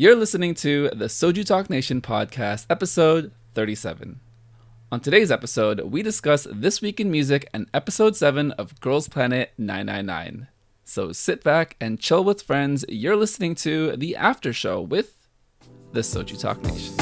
You're listening to the SojuTalk Nation podcast, episode 37. On today's episode, we discuss This Week in Music and episode 7 of Girls Planet 999. So sit back and chill with friends. You're listening to the after show with the SojuTalk Nation.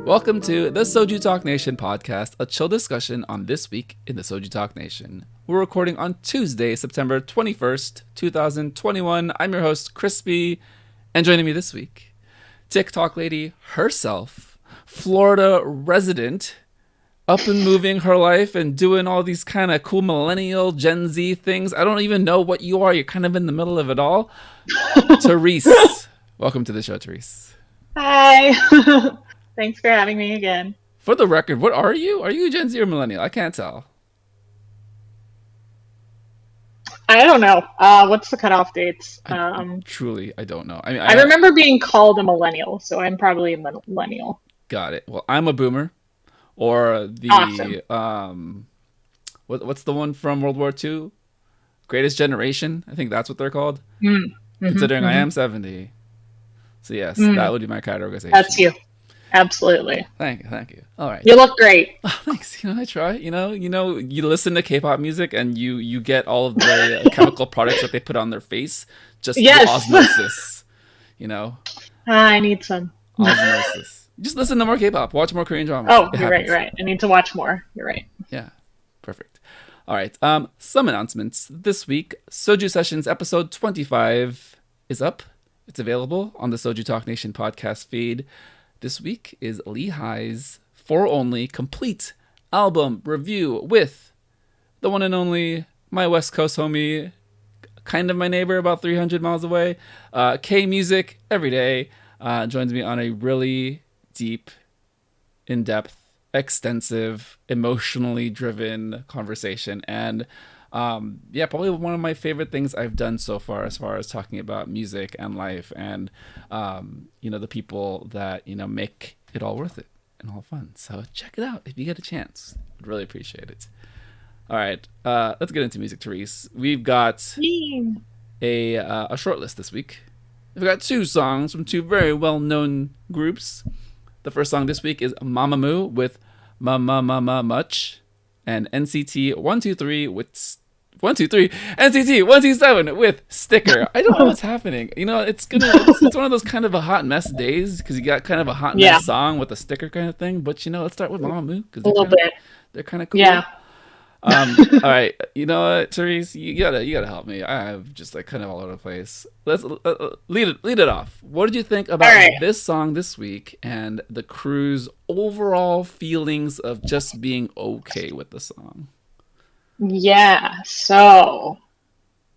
Welcome to the SojuTalk Nation podcast, a chill discussion on This Week in the SojuTalk Nation. We're recording on Tuesday, September 21st, 2021. I'm your host, Crispy, and joining me this week, TikTok lady herself, Florida resident, up and moving her life and doing all these kind of cool millennial Gen Z things. I don't even know what you are. You're kind of in the middle of it all. Therese, welcome to the show, Therese. Hi. Thanks for having me again. For the record, what are you? Are you Gen Z or millennial? I can't tell. I don't know. What's the cutoff dates? Truly, I don't know. I remember being called a millennial, so I'm probably a millennial. Got it. Well, I'm a boomer, or the awesome. What's the one from World War II? Greatest Generation. I think that's what they're called. Considering I am 70, so yes, that would be my categorization. That's you. Absolutely. Thank you. All right. You look great. Oh, thanks. I try. You listen to K-pop music and you get all of the chemical products that they put on their face just through osmosis. I need some. Osmosis. Just listen to more K-pop. Watch more Korean dramas. Oh, you're right. I need to watch more. You're right. Yeah. Perfect. All right. Some announcements. This week, Soju Sessions episode 25 is up. It's available on the SojuTalk Nation podcast feed. This week is Lehi's For Only complete album review with the one and only, my West Coast homie, kind of my neighbor about 300 miles away, K Music every day, joins me on a really deep, in-depth, extensive, emotionally driven conversation. And probably one of my favorite things I've done so far as talking about music and life and, the people that, make it all worth it and all fun. So check it out if you get a chance. I'd really appreciate it. All right. Let's get into music, Therese. We've got a short list this week. We've got two songs from two very well-known groups. The first song this week is MAMAMOO with mumumumuch and NCT 123 with 123 NCT 127 with Sticker. I don't know what's happening. It's one of those kind of a hot mess days because you got kind of a hot mess song with a sticker kind of thing. But let's start with MAMAMOO because they're kind of cool. Yeah. All right. You know what, Therese, you gotta help me. I have just kind of all over the place. Let's lead it off. What did you think about this song this week and the crew's overall feelings of just being okay with the song? Yeah, so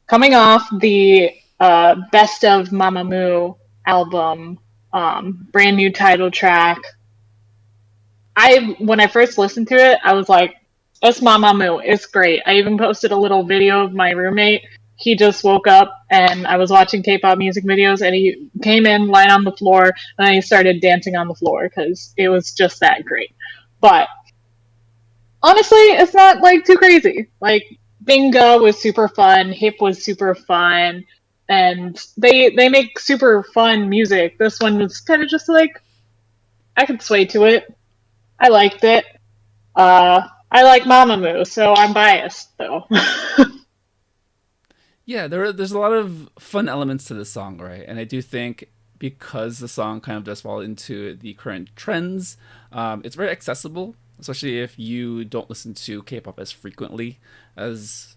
coming off the Best of MAMAMOO album, brand new title track, when I first listened to it, I was like, it's MAMAMOO, it's great. I even posted a little video of my roommate. He just woke up and I was watching K-pop music videos and he came in, lying on the floor, and then he started dancing on the floor because it was just that great. But honestly, it's not too crazy. Binga was super fun, Hip was super fun, and they make super fun music. This one was kind of just I could sway to it. I liked it. I like MAMAMOO, so I'm biased though. Yeah, there's a lot of fun elements to this song, right? And I do think because the song kind of does fall into the current trends, it's very accessible. Especially if you don't listen to K-pop as frequently as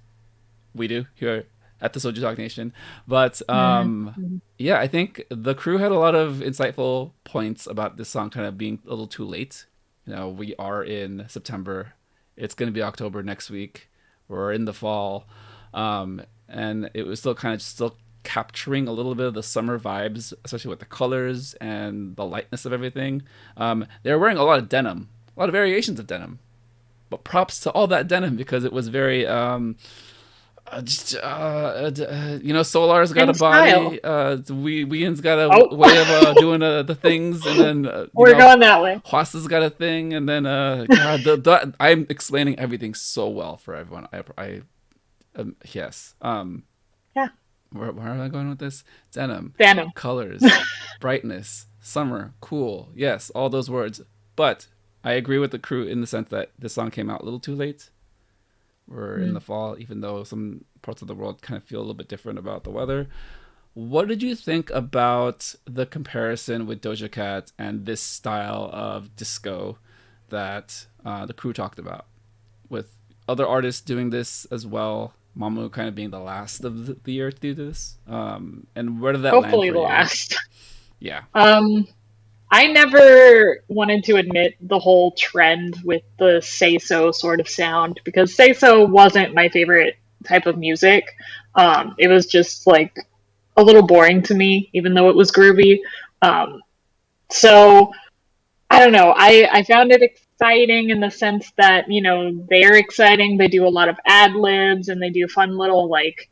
we do here at the SojuTalk Nation. But I think the crew had a lot of insightful points about this song kind of being a little too late. We are in September. It's going to be October next week. We're in the fall. And it was still capturing a little bit of the summer vibes, especially with the colors and the lightness of everything. They were wearing a lot of denim. A lot of variations of denim, but props to all that denim because it was very Solar's got And a style. body. Weehan's got a Oh, way of doing the things, and then we're going that way. Hwasa's got a thing, and then God, I'm explaining everything so well for everyone. Yes. Yeah. Where am I going with this? Denim, Denim. colors, brightness, summer, cool. Yes, all those words. But I agree with the crew in the sense that this song came out a little too late. We're in the fall, even though some parts of the world kind of feel a little bit different about the weather. What did you think about the comparison with Doja Cat and this style of disco that the crew talked about, with other artists doing this as well? MAMAMOO kind of being the last of the year to do this. And where did that land Hopefully for the you? last. Yeah. I never wanted to admit the whole trend with the say so sort of sound because say so wasn't my favorite type of music. It was just like a little boring to me, even though it was groovy. Um, so I don't know. I found it exciting in the sense that, they're exciting. They do a lot of ad libs and they do fun little, like,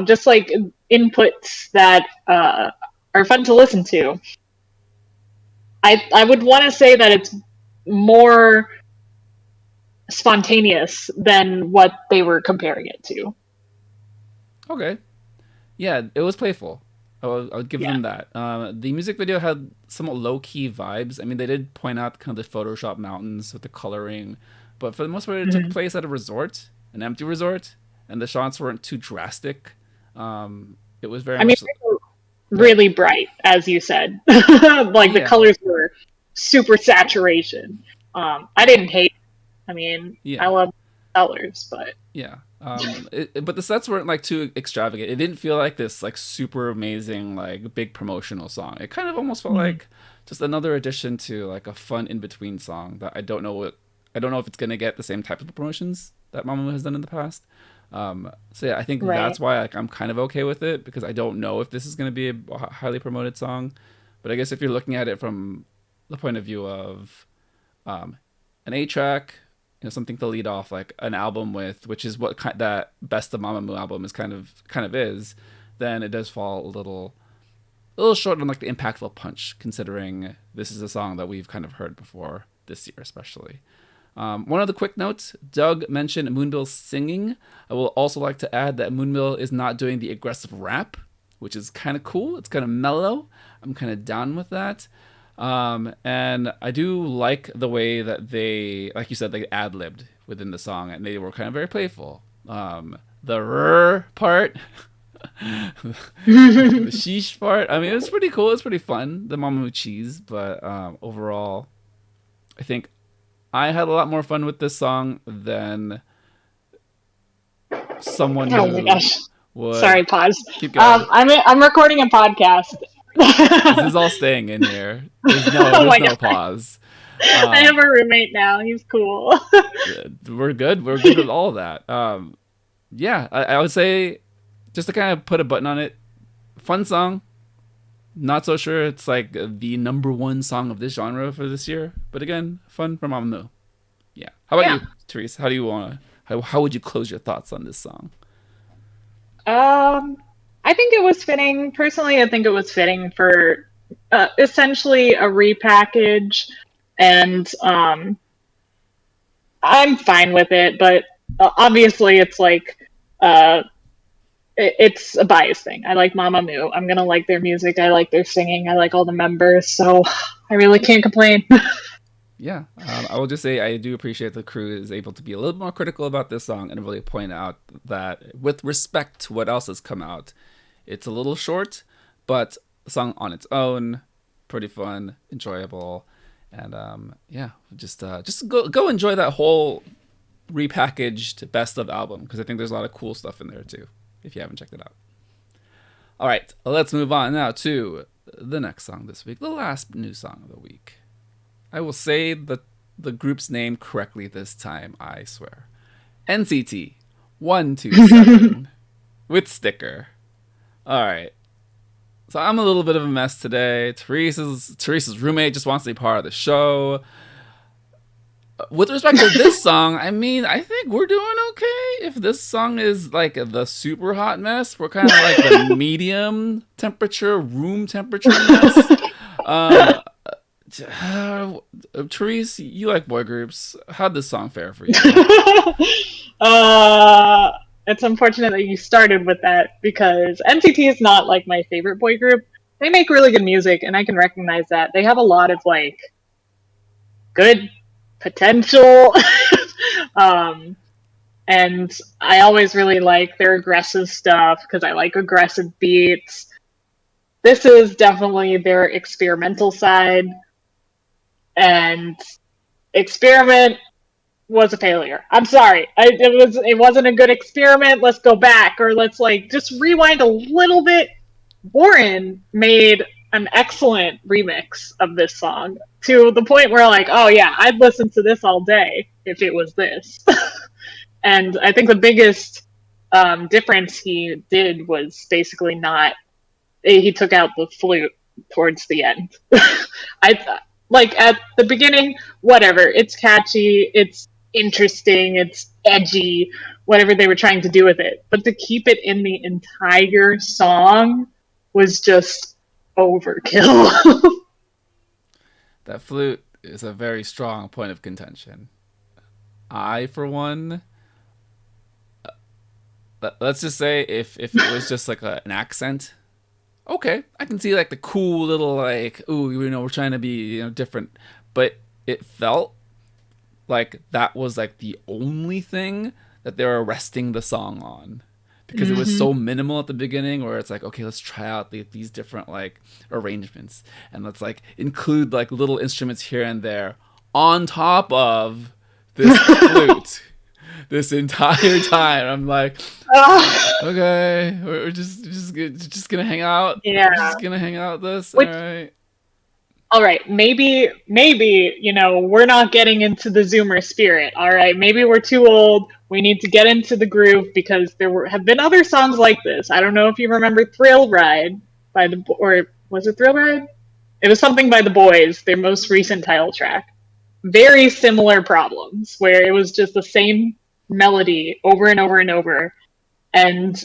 just like inputs that are fun to listen to. I would want to say that it's more spontaneous than what they were comparing it to. Okay. Yeah, it was playful. I'll give Yeah. them that. The music video had somewhat low key vibes. I mean, they did point out kind of the Photoshop mountains with the coloring, but for the most part, it took hmm place at a resort, an empty resort, and the shots weren't too drastic. It was very I mean, much. they were Go ahead. really bright, as you said. Like the Yeah, colors were super saturation. I didn't hate. I mean, I yeah, love colors, but yeah. But the sets weren't like too extravagant. It didn't feel like this like super amazing like big promotional song. It kind of almost felt Mhm. like just another addition to like a fun in between song that I don't know if it's gonna get the same type of promotions that Mamamoo has done in the past. So yeah, I think Right. that's why like I'm kind of okay with it because I don't know if this is gonna be a highly promoted song. But I guess if you're looking at it from the point of view of um, an A track, something to lead off like an album with, which is what that Best of MAMAMOO album is kind of is, then it does fall a little short on like the impactful punch, considering this is a song that we've kind of heard before this year, especially. One other quick note: Doug mentioned Moonbill's singing. I will also like to add that Moonbill is not doing the aggressive rap, which is kind of cool. It's kind of mellow. I'm kind of down with that. And I do like the way that they, like you said, they ad libbed within the song, and they were kind of very playful. The part, the sheesh part. I mean, it was pretty cool. It's pretty fun. The Mamamoo cheese, but overall, I think I had a lot more fun with this song than someone Oh my who gosh. would Sorry, pause. keep going. I'm recording a podcast. This is all staying in here. There's no Oh there's my no god. pause. I have Um, a roommate now. He's cool. we're good. We're good with all of that. Yeah, I would say just to kind of put a button on it, fun song. Not so sure it's like the number one song of this genre for this year, but again, fun from Mamamoo. Yeah. How about Yeah. you, Therese? How do you wanna? How would you close your thoughts on this song? Um, I think it was fitting. Personally, I think it was fitting for essentially a repackage, and I'm fine with it. But obviously, it's like uh, it's a bias thing. I like Mamamoo. I'm gonna like their music. I like their singing. I like all the members. So I really can't complain. Yeah, I will just say I do appreciate the crew is able to be a little more critical about this song and really point out that with respect to what else has come out, it's a little short, but the song on its own, pretty fun, enjoyable, and yeah, just go enjoy that whole repackaged best of album because I think there's a lot of cool stuff in there too. If you haven't checked it out. All right, let's move on now to the next song this week, the last new song of the week. I will say the group's name correctly this time, I swear. NCT 127 with Sticker. All right. So I'm a little bit of a mess today. Teresa's roommate just wants to be part of the show. with respect to this song, I mean, I think we're doing okay. If this song is like the super hot mess, we're kind of like the medium temperature, room temperature mess. Um, Therese, you like boy groups. How'd this song fare for you? It's unfortunate that you started with that because NCT is not like my favorite boy group. They make really good music, and I can recognize that. They have a lot of like good potential. And I always really like their aggressive stuff because I like aggressive beats. This is definitely their experimental side, and Experiment was a failure. I'm sorry. It wasn't a good experiment. Let's go back, or let's like just rewind a little bit. Warren made an excellent remix of this song to the point where like, oh yeah, I'd listen to this all day if it was this. And I think the biggest difference he did was basically not. He took out the flute towards the end. I like at the beginning, whatever. It's catchy. It's interesting. It's edgy. Whatever they were trying to do with it, but to keep it in the entire song was just overkill. That flute is a very strong point of contention. I, for one, let's just say if it was just like an accent, okay, I can see like the cool little like, ooh, we're trying to be different, but it felt like that was like the only thing that they were resting the song on. Because it was so minimal at the beginning where it's like, okay, let's try out these different like arrangements and let's like include like little instruments here and there on top of this flute this entire time. I'm like, okay, we're just gonna hang out. Yeah. We're just gonna hang out this. All right, maybe, we're not getting into the Zoomer spirit. All right, maybe we're too old. We need to get into the groove because have been other songs like this. I don't know if you remember Thrill Ride or was it Thrill Ride? It was something by The Boys, their most recent title track. Very similar problems where it was just the same melody over and over and over. And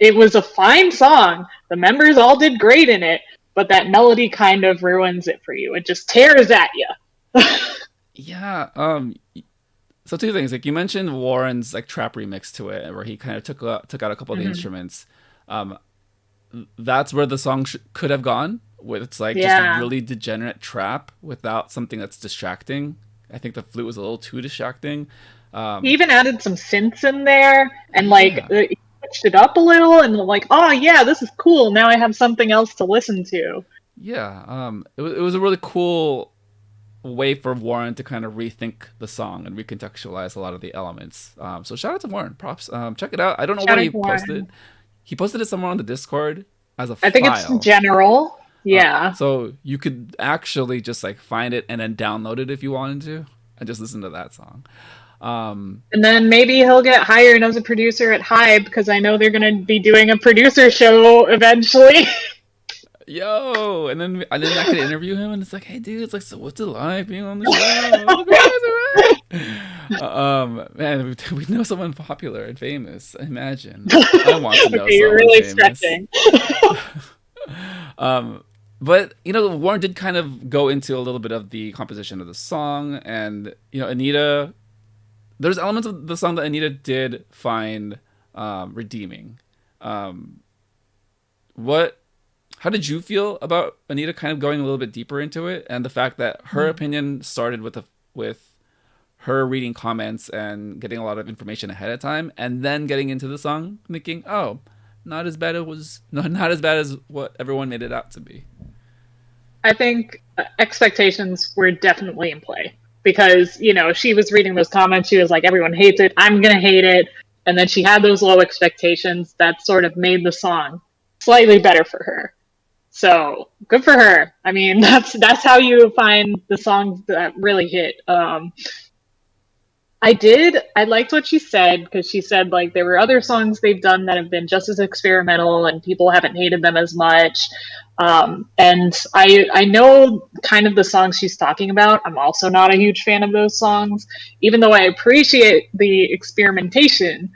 it was a fine song. The members all did great in it. But that melody kind of ruins it for you. It just tears at you. Yeah. So two things. Like you mentioned Warren's like trap remix to it, where he kind of took out a couple of the instruments. That's where the song could have gone. With it's like just really degenerate trap without something that's distracting. I think the flute was a little too distracting. He even added some synths in there, and switched it up a little, and like, oh yeah, this is cool. Now I have something else to listen to. Yeah, it was a really cool way for Warren to kind of rethink the song and recontextualize a lot of the elements. So shout out to Warren. Props. Check it out. I don't know where he posted it. He posted it somewhere on the Discord as a file. I think it's general. Yeah. So you could actually just like find it and then download it if you wanted to and just listen to that song. And then maybe he'll get hired as a producer at Hybe because I know they're going to be doing a producer show eventually. Yo, and then I could interview him, and it's like, hey, dude, it's like, so what's it like being on the show? Man, we know someone popular and famous. Imagine. I want to know. Okay, you're really stretching. But Warren did kind of go into a little bit of the composition of the song, and Anita. There's elements of the song that Anita did find redeeming. How did you feel about Anita kind of going a little bit deeper into it, and the fact that her opinion started with her reading comments and getting a lot of information ahead of time, and then getting into the song thinking, oh, not as bad as what everyone made it out to be. I think expectations were definitely in play. Because, she was reading those comments, she was like, everyone hates it, I'm gonna hate it. And then she had those low expectations that sort of made the song slightly better for her. So, good for her. I mean, that's how you find the songs that really hit. I did. I liked what she said because she said like there were other songs they've done that have been just as experimental and people haven't hated them as much. And I know kind of the songs she's talking about. I'm also not a huge fan of those songs, even though I appreciate the experimentation.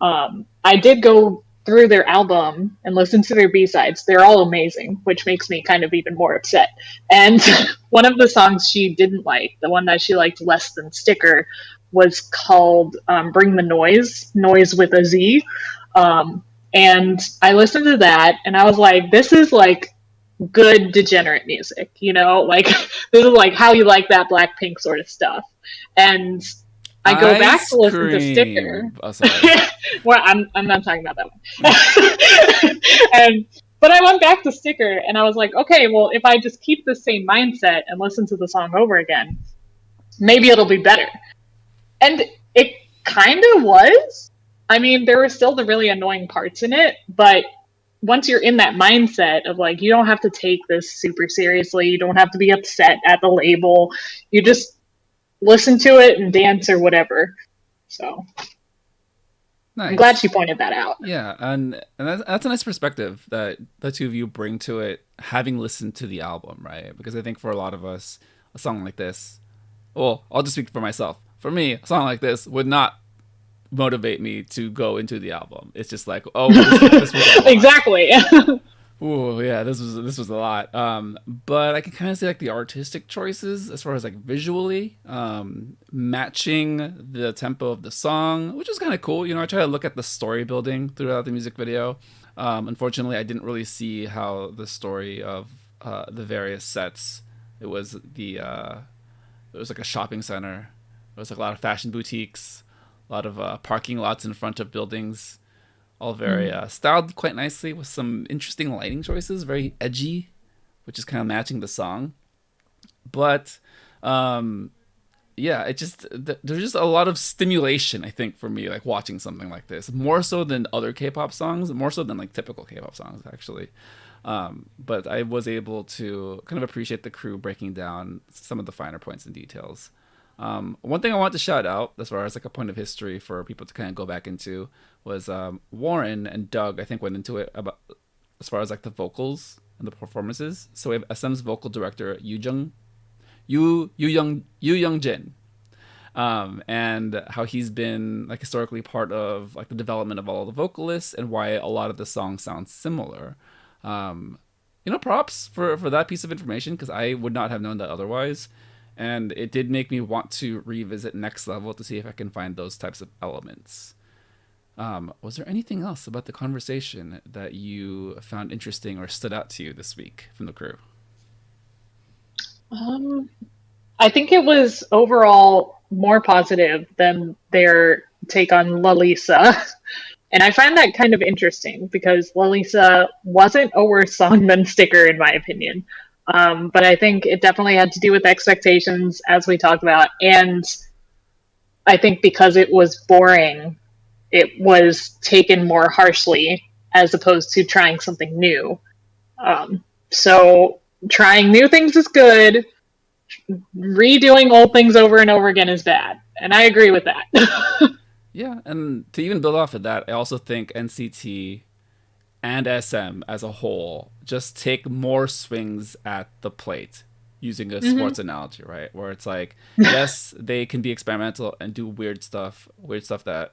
I did go through their album and listen to their B-sides. They're all amazing, which makes me kind of even more upset. And one of the songs she didn't like, the one that she liked less than Sticker, was called Bring the Noise, Noise with a Z. And I listened to that and I was like, this is like good degenerate music, you know? Like, this is like how you like that Blackpink sort of stuff. And I go back Ice to listen to Sticker. cream. Oh, sorry. Well, I'm not talking about that one. and but I went back to Sticker and I was like, okay, well, if I just keep the same mindset and listen to the song over again, maybe it'll be better. And it kind of was. I mean, there were still the really annoying parts in it, but once you're in that mindset of like, you don't have to take this super seriously, you don't have to be upset at the label, you just listen to it and dance or whatever. So Nice. I'm glad she pointed that out. Yeah, and that's a nice perspective that the two of you bring to it, having listened to the album, right? Because I think for a lot of us, a song like this, well, I'll just speak for myself. For me, a song like this would not motivate me to go into the album. It's just like, oh, this was a lot. Exactly. Ooh, yeah, this was a lot. But I can kind of see like the artistic choices as far as like visually, matching the tempo of the song, which is kind of cool. You know, I try to look at the story building throughout the music video. Unfortunately, I didn't really see how the story of the various sets. It was like a shopping center. There was like a lot of fashion boutiques, a lot of parking lots in front of buildings. All very styled quite nicely with some interesting lighting choices, very edgy, which is kind of matching the song. But yeah, there's just a lot of stimulation, I think, for me, like watching something like this, more so than other K-pop songs, more so than like typical K-pop songs, actually. But I was able to kind of appreciate the crew breaking down some of the finer points and details. One thing I want to shout out, as far as like a point of history for people to kind of go back into, was Warren and Doug, I think, went into it about as far as like the vocals and the performances. So we have SM's vocal director Yu Young Jin, and how he's been like historically part of like the development of all the vocalists and why a lot of the songs sound similar. Props for that piece of information, because I would not have known that otherwise. And it did make me want to revisit Next Level to see if I can find those types of elements. Was there anything else about the conversation that you found interesting or stood out to you this week from the crew? I think it was overall more positive than their take on Lalisa. And I find that kind of interesting because Lalisa wasn't a worse song than Sticker, in my opinion. But I think it definitely had to do with expectations, as we talked about. And I think because it was boring, it was taken more harshly as opposed to trying something new. So trying new things is good. Redoing old things over and over again is bad. And I agree with that. Yeah, and to even build off of that, I also think NCT and SM as a whole just take more swings at the plate, using a sports analogy, right? Where it's like, yes, they can be experimental and do weird stuff that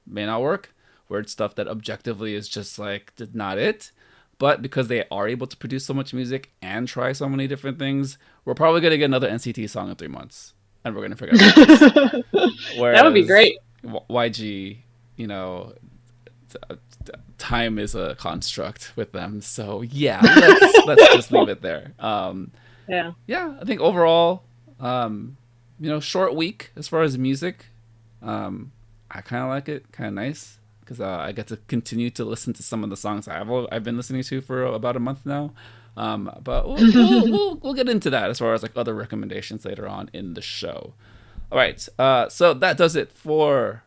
may not work, weird stuff that objectively is just like not it. But because they are able to produce so much music and try so many different things, we're probably going to get another NCT song in 3 months. And we're going to figure it out. Whereas that would be great. YG, time is a construct with them. So yeah, let's just leave it there. Yeah, I think overall, short week as far as music. I kind of like it, kind of nice, because I get to continue to listen to some of the songs I've been listening to for about a month now. But we'll get into that as far as like other recommendations later on in the show. All right, so that does it for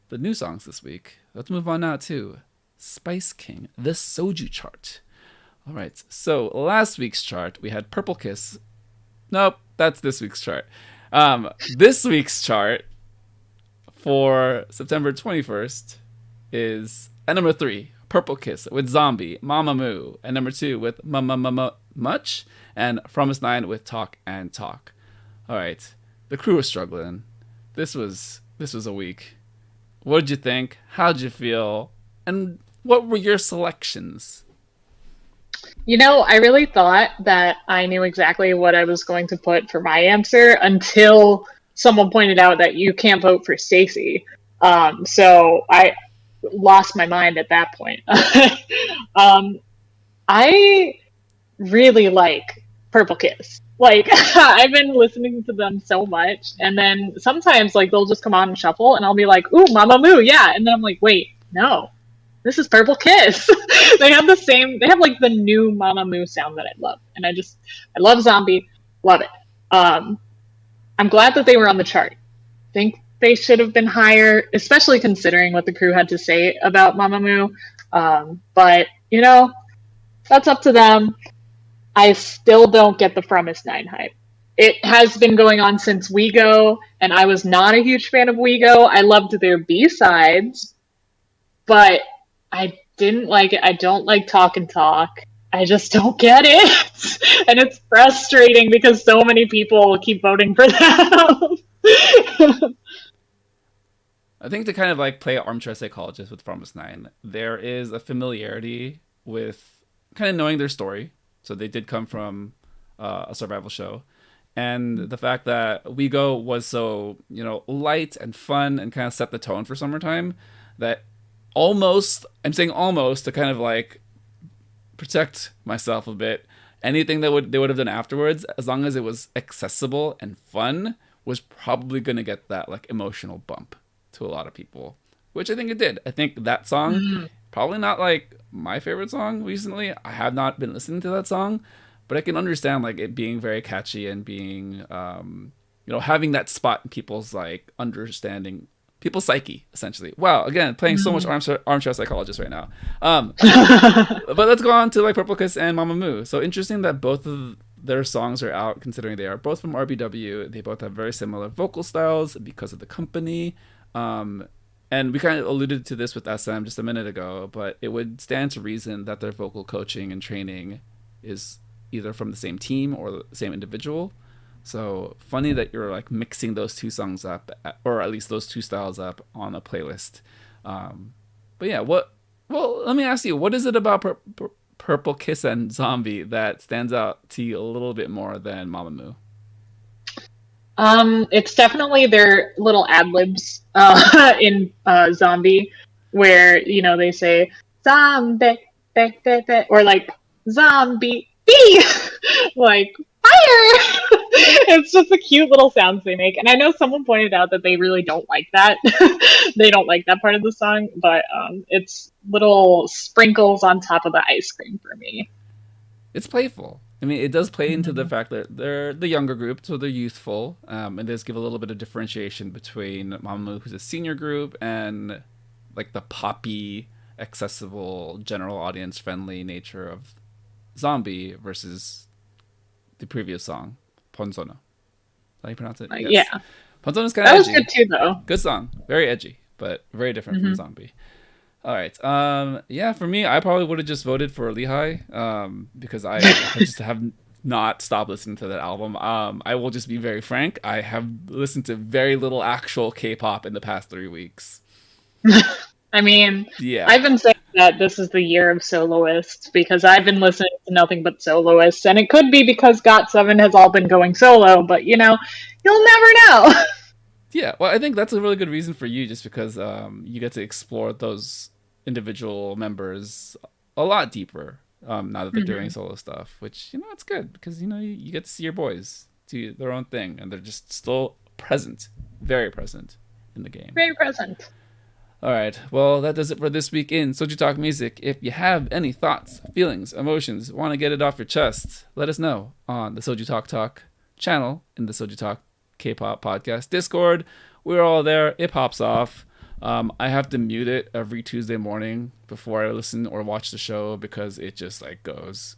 the new songs this week. Let's move on now to Spice King, the Soju chart. All right, so last week's chart we had Purple Kiss. Nope, that's this week's chart. This week's chart, for September 21st is at number 3, Purple Kiss with Zombie, MAMAMOO. At number 2 with mumumumuch, and Promise 9 with Talk and Talk. All right, the crew was struggling. This was a week. What did you think? How'd you feel? And what were your selections? I really thought that I knew exactly what I was going to put for my answer until someone pointed out that you can't vote for Stacy. So I lost my mind at that point. I really like Purple Kiss. Like, I've been listening to them so much, and then sometimes, like, they'll just come on and shuffle, and I'll be like, ooh, MAMAMOO, yeah, and then I'm like, wait, no, this is Purple Kiss. They have like, the new MAMAMOO sound that I love, and I love Zombie, love it. I'm glad that they were on the chart. I think they should have been higher, especially considering what the crew had to say about MAMAMOO, but, that's up to them. I still don't get the Promise 9 hype. It has been going on since We Go, and I was not a huge fan of We Go. I loved their B-sides, but I didn't like it. I don't like Talk and Talk. I just don't get it. And it's frustrating because so many people keep voting for them. I think to kind of like play armchair psychologist with Promise 9, there is a familiarity with kind of knowing their story. So they did come from a survival show. And the fact that We Go was so, light and fun and kind of set the tone for summertime that I'm saying almost to kind of like protect myself a bit, anything that they would have done afterwards, as long as it was accessible and fun, was probably going to get that like emotional bump to a lot of people, which I think it did. I think that song, probably not like my favorite song recently. I have not been listening to that song, but I can understand like it being very catchy and being, having that spot in people's like understanding, people's psyche, essentially. Wow, again, playing so much armchair psychologist right now. But let's go on to like Purple Kiss and MAMAMOO. So interesting that both of their songs are out, considering they are both from RBW. They both have very similar vocal styles because of the company. And we kind of alluded to this with SM just a minute ago, but it would stand to reason that their vocal coaching and training is either from the same team or the same individual. So funny that you're like mixing those two songs up, or at least those two styles up on a playlist. But yeah, let me ask you, what is it about Purple Kiss and Zombie that stands out to you a little bit more than MAMAMOO? It's definitely their little ad-libs in Zombie, where, they say, zombie, be, be, be, or like, zombie, bee, like, fire! It's just the cute little sounds they make. And I know someone pointed out that they really don't like that. They don't like that part of the song, but it's little sprinkles on top of the ice cream for me. It's playful. I mean, it does play into the fact that they're the younger group, so they're youthful. And does give a little bit of differentiation between MAMAMOO, who's a senior group, and like the poppy, accessible, general audience friendly nature of Zombie versus the previous song, Ponsono. How do you pronounce it? Yes. Yeah. Ponsono's kind of edgy. That was good too, though. Good song. Very edgy, but very different from Zombie. All right. Yeah, for me, I probably would have just voted for Lehigh because I just have not stopped listening to that album. I will just be very frank. I have listened to very little actual K-pop in the past 3 weeks. I mean, yeah. I've been saying that this is the year of soloists because I've been listening to nothing but soloists, and it could be because GOT7 has all been going solo, but you'll never know. Yeah, well, I think that's a really good reason for you, just because you get to explore those individual members a lot deeper now that they're doing solo stuff, which, it's good because, you get to see your boys do their own thing, and they're just still present, very present in the game. Very present. All right, well, that does it for this week in SojuTalk Music. If you have any thoughts, feelings, emotions, want to get it off your chest, let us know on the SojuTalk Talk channel in the SojuTalk Kpop Podcast Discord. We're all there. It pops off. I have to mute it every Tuesday morning before I listen or watch the show because it just like goes.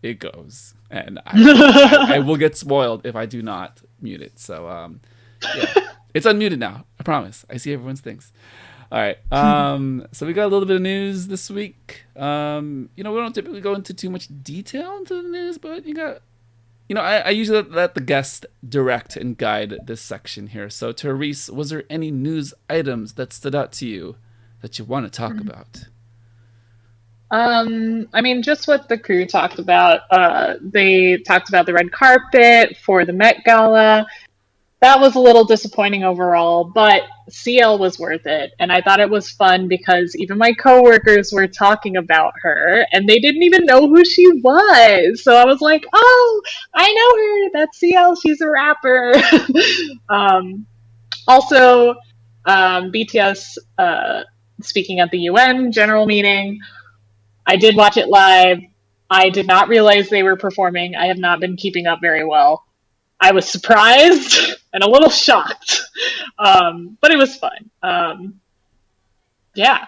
It goes. And I will get spoiled if I do not mute it. So, yeah. It's unmuted now. I promise. I see everyone's things. All right. So we got a little bit of news this week. We don't typically go into too much detail into the news, but I usually let the guest direct and guide this section here. So, Therese, was there any news items that stood out to you that you want to talk about? Just what the crew talked about. They talked about the red carpet for the Met Gala. That was a little disappointing overall, but CL was worth it. And I thought it was fun because even my coworkers were talking about her and they didn't even know who she was. So I was like, oh, I know her. That's CL. She's a rapper. Also, BTS speaking at the UN general meeting. I did watch it live. I did not realize they were performing. I have not been keeping up very well. I was surprised and a little shocked, but it was fun. Yeah,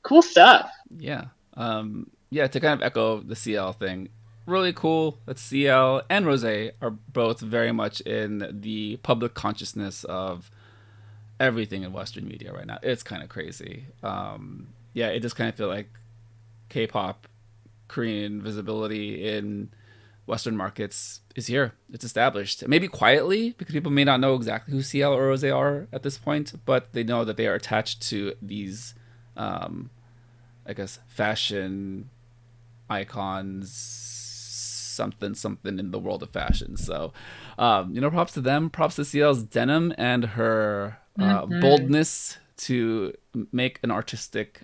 cool stuff. Yeah. To kind of echo the CL thing, really cool that CL and Rose are both very much in the public consciousness of everything in Western media right now. It's kind of crazy. It just kind of feel like K-pop, Korean visibility in Western markets is here. It's established. Maybe quietly, because people may not know exactly who CL or Rose are at this point, but they know that they are attached to these, fashion icons, something in the world of fashion. So, props to them. Props to CL's denim and her boldness to make an artistic,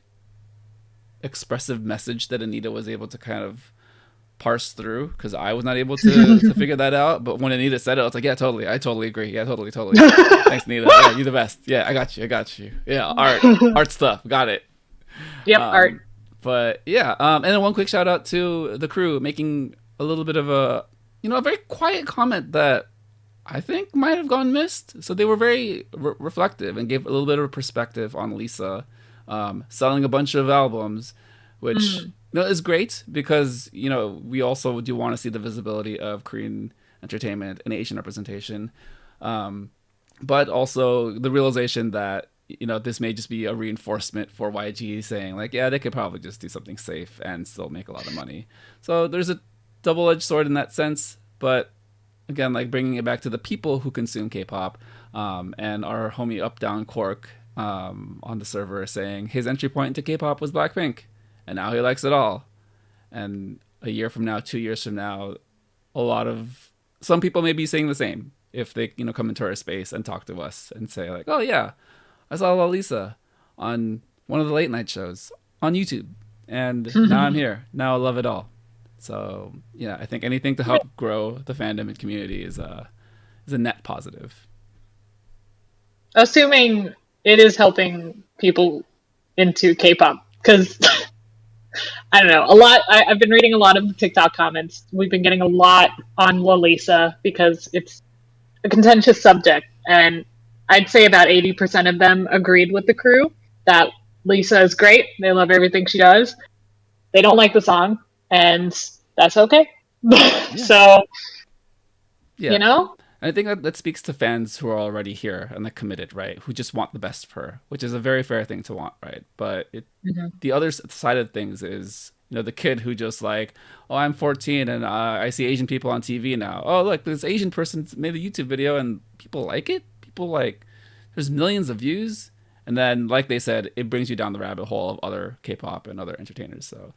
expressive message that Anita was able to kind of parse through, because I was not able to figure that out. But when Anita said it, I was like, yeah, totally. I totally agree. Yeah, totally. Thanks, Anita. Yeah, you're the best. Yeah, I got you. Yeah, art stuff. Got it. Yep, art. But yeah, and then one quick shout out to the crew making a little bit of a very quiet comment that I think might have gone missed. So they were very reflective and gave a little bit of a perspective on Lisa selling a bunch of albums, which is great because we also do want to see the visibility of Korean entertainment and Asian representation, but also the realization that this may just be a reinforcement for YG saying like, yeah, they could probably just do something safe and still make a lot of money. So there's a double-edged sword in that sense, but again, like bringing it back to the people who consume K-pop, and our homie Up Down Cork on the server saying his entry point into K-pop was Blackpink, and now he likes it all. And a year from now, 2 years from now, some people may be saying the same if they come into our space and talk to us and say like, oh yeah, I saw La Lisa on one of the late night shows on YouTube, and now I'm here. Now I love it all. So yeah, I think anything to help grow the fandom and community is a net positive. Assuming it is helping people into K-pop, because I don't know, I've been reading a lot of the TikTok comments. We've been getting a lot on La Lisa because it's a contentious subject, and I'd say about 80% of them agreed with the crew that Lisa is great. They love everything she does. They don't like the song, and that's okay. Yeah. So, And I think that speaks to fans who are already here and committed, right? Who just want the best for her, which is a very fair thing to want, right? But the other side of things is, the kid who just like, oh, I'm 14 and I see Asian people on TV now. Oh, look, this Asian person made a YouTube video and people like it. There's millions of views. And then, like they said, it brings you down the rabbit hole of other K-pop and other entertainers. So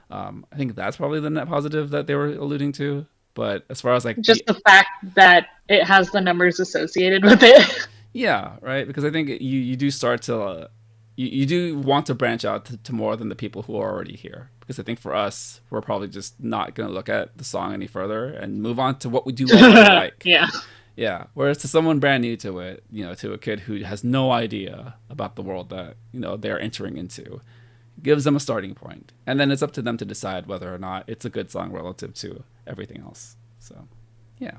I think that's probably the net positive that they were alluding to. But as far as like just the fact that it has the numbers associated with it. Yeah, right. Because I think you do start to you do want to branch out to more than the people who are already here. Because I think for us, we're probably just not going to look at the song any further and move on to what we do like. Yeah. Whereas to someone brand new to it, to a kid who has no idea about the world that they're entering into, gives them a starting point, and then it's up to them to decide whether or not it's a good song relative to everything else. So, yeah,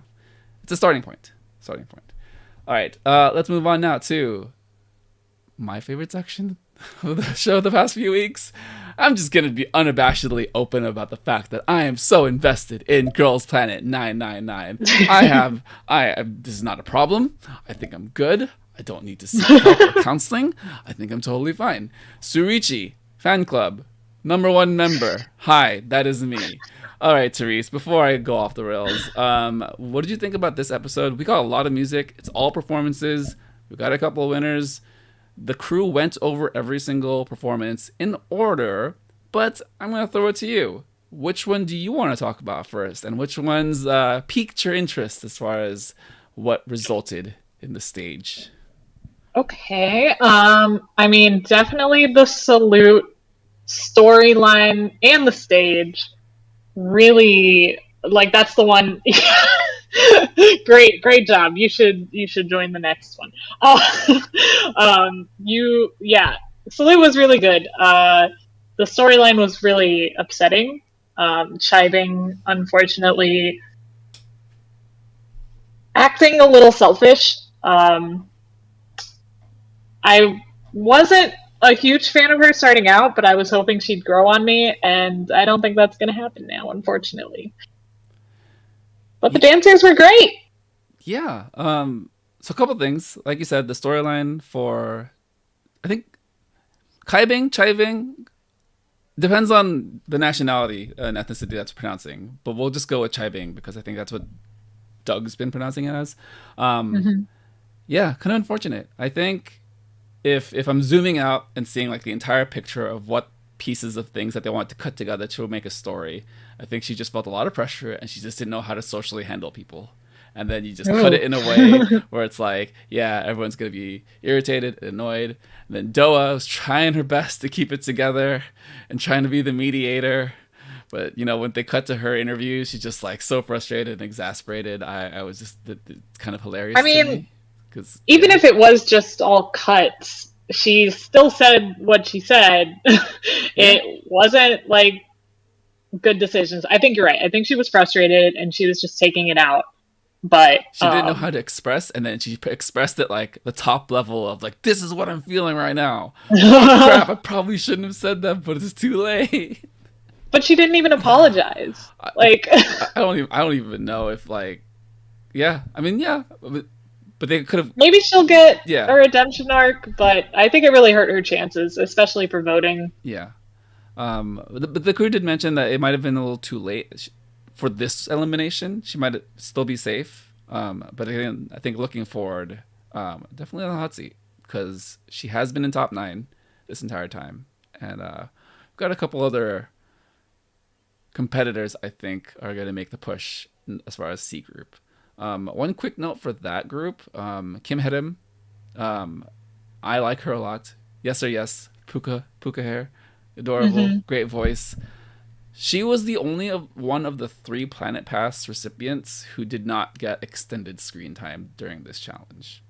it's a starting point. All right, let's move on now to my favorite section of the show the past few weeks. I'm just gonna be unabashedly open about the fact that I am so invested in Girls Planet 999. This is not a problem. I think I'm good. I don't need to seek help or counseling. I think I'm totally fine. Surichi, fan club, #1 member. Hi, that is me. All right, Therese, before I go off the rails, what did you think about this episode? We got a lot of music. It's all performances. We got a couple of winners. The crew went over every single performance in order, but I'm going to throw it to you. Which one do you want to talk about first? And which ones piqued your interest as far as what resulted in the stage? Okay. I mean, definitely the salute storyline and the stage. Really, like, that's the one. Great job. You should join the next one. Yeah. Salute was really good. The storyline was really upsetting. Chiving, unfortunately, acting a little selfish. I wasn't a huge fan of her starting out, but I was hoping she'd grow on me, and I don't think that's going to happen now, unfortunately. But the dancers were great. Yeah. So a couple things. Like you said, the storyline for, I think, Chiving depends on the nationality and ethnicity that's pronouncing, but we'll just go with Chiving because I think that's what Doug's been pronouncing it as. Yeah, kind of unfortunate. I think if I'm zooming out and seeing like the entire picture of what pieces of things that they want to cut together to make a story, I think she just felt a lot of pressure and she just didn't know how to socially handle people. And then you just cut it in a way where it's like, yeah, everyone's going to be irritated and annoyed. And then Doa was trying her best to keep it together and trying to be the mediator. But, you know, when they cut to her interview, she's just like so frustrated and exasperated. I was just, it's kind of hilarious. I mean, to me, 'cause, even if it was just all cuts, she still said what she said. It wasn't like good decisions. I think you're right. I think she was frustrated and she was just taking it out. But she didn't know how to express, and then she expressed it like the top level of like, this is what I'm feeling right now. Crap, I probably shouldn't have said that, but it's too late. But she didn't even apologize. I don't even know if like, yeah, I mean, yeah, but they could have. Maybe she'll get a redemption arc, but I think it really hurt her chances, especially for voting. Yeah, but the crew did mention that it might have been a little too late for this elimination. She might still be safe, but again, I think looking forward, definitely on the hot seat because she has been in top 9 this entire time, and we've got a couple other competitors I think are going to make the push as far as C group. One quick note for that group, Kim Hedem, I like her a lot. Yes or yes, puka hair, adorable, great voice. She was the only one of the 3 Planet Pass recipients who did not get extended screen time during this challenge.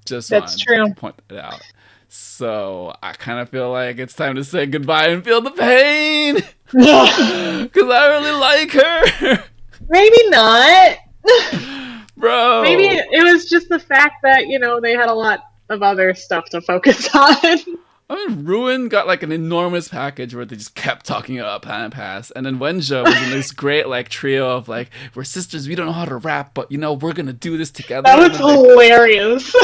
Just that's true. To point that out. So I kind of feel like it's time to say goodbye and feel the pain because I really like her. Maybe not, bro. Maybe it was just the fact that they had a lot of other stuff to focus on. I mean, Ruin got like an enormous package where they just kept talking about Planet Pass, and then Wenja was in this great like trio of like, we're sisters, we don't know how to rap, but we're gonna do this together. That was hilarious.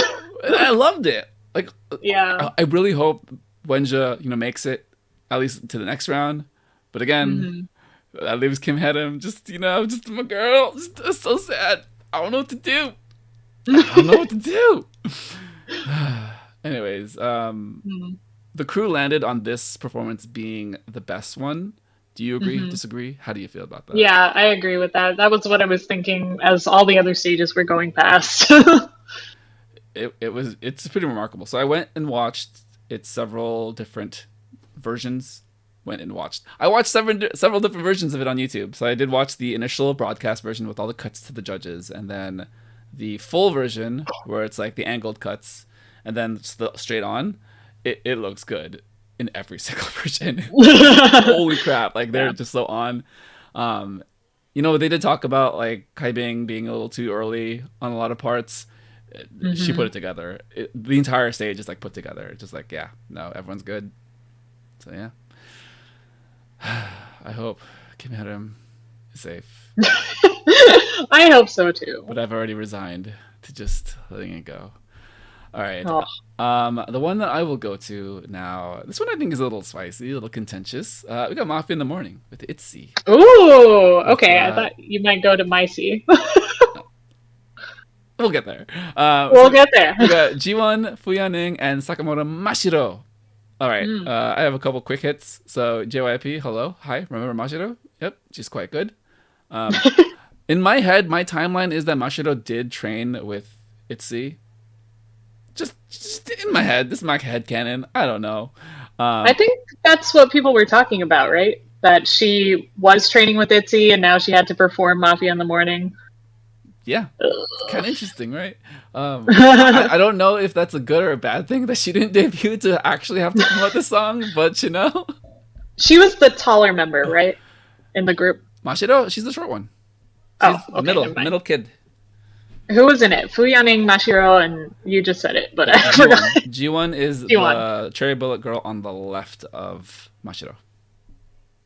And I loved it. Like, yeah, I really hope Wenja makes it at least to the next round. But again, that leaves Kim Hedem just just my girl. Just so sad. I don't know what to do. Anyways, the crew landed on this performance being the best one. Do you agree? Disagree? How do you feel about that? Yeah, I agree with that. That was what I was thinking as all the other stages were going past. It's pretty remarkable. So I went and watched its several different versions. I watched several different versions of it on YouTube. So I did watch the initial broadcast version with all the cuts to the judges, and then the full version where it's like the angled cuts, and then straight on. It looks good in every single version. Holy crap! Like they're just so on. They did talk about like Kaibing being a little too early on a lot of parts. She put it together. The entire stage is like put together. Just like everyone's good. So yeah. I hope Kim Hedem is safe. I hope so too. But I've already resigned to just letting it go. All right. Oh. The one that I will go to now. This one I think is a little spicy, a little contentious. We got Mafia in the Morning with ITZY. Ooh, With, okay. I thought you might go to Micey. we'll get there. We'll get there. We got G1, Fuyaning, and Sakamoto Mashiro. All right. Mm. I have a couple quick hits. So JYP, hello, hi. Remember Mashiro? Yep, she's quite good. In my head, my timeline is that Mashiro did train with ITZY. Just in my head. This is my head canon. I don't know. I think that's what people were talking about, right? That she was training with ITZY and now she had to perform Mafia in the Morning. Yeah, it's kind of interesting, right? I don't know if that's a good or a bad thing that she didn't debut to actually have to promote the song, but you know. She was the taller member, right? In the group. Mashiro, she's the short one. She's middle kid. Who was in it? Fuyaning, Mashiro, and you just said it, but I forgot. G1 is G1. the cherry bullet girl on the left of Mashiro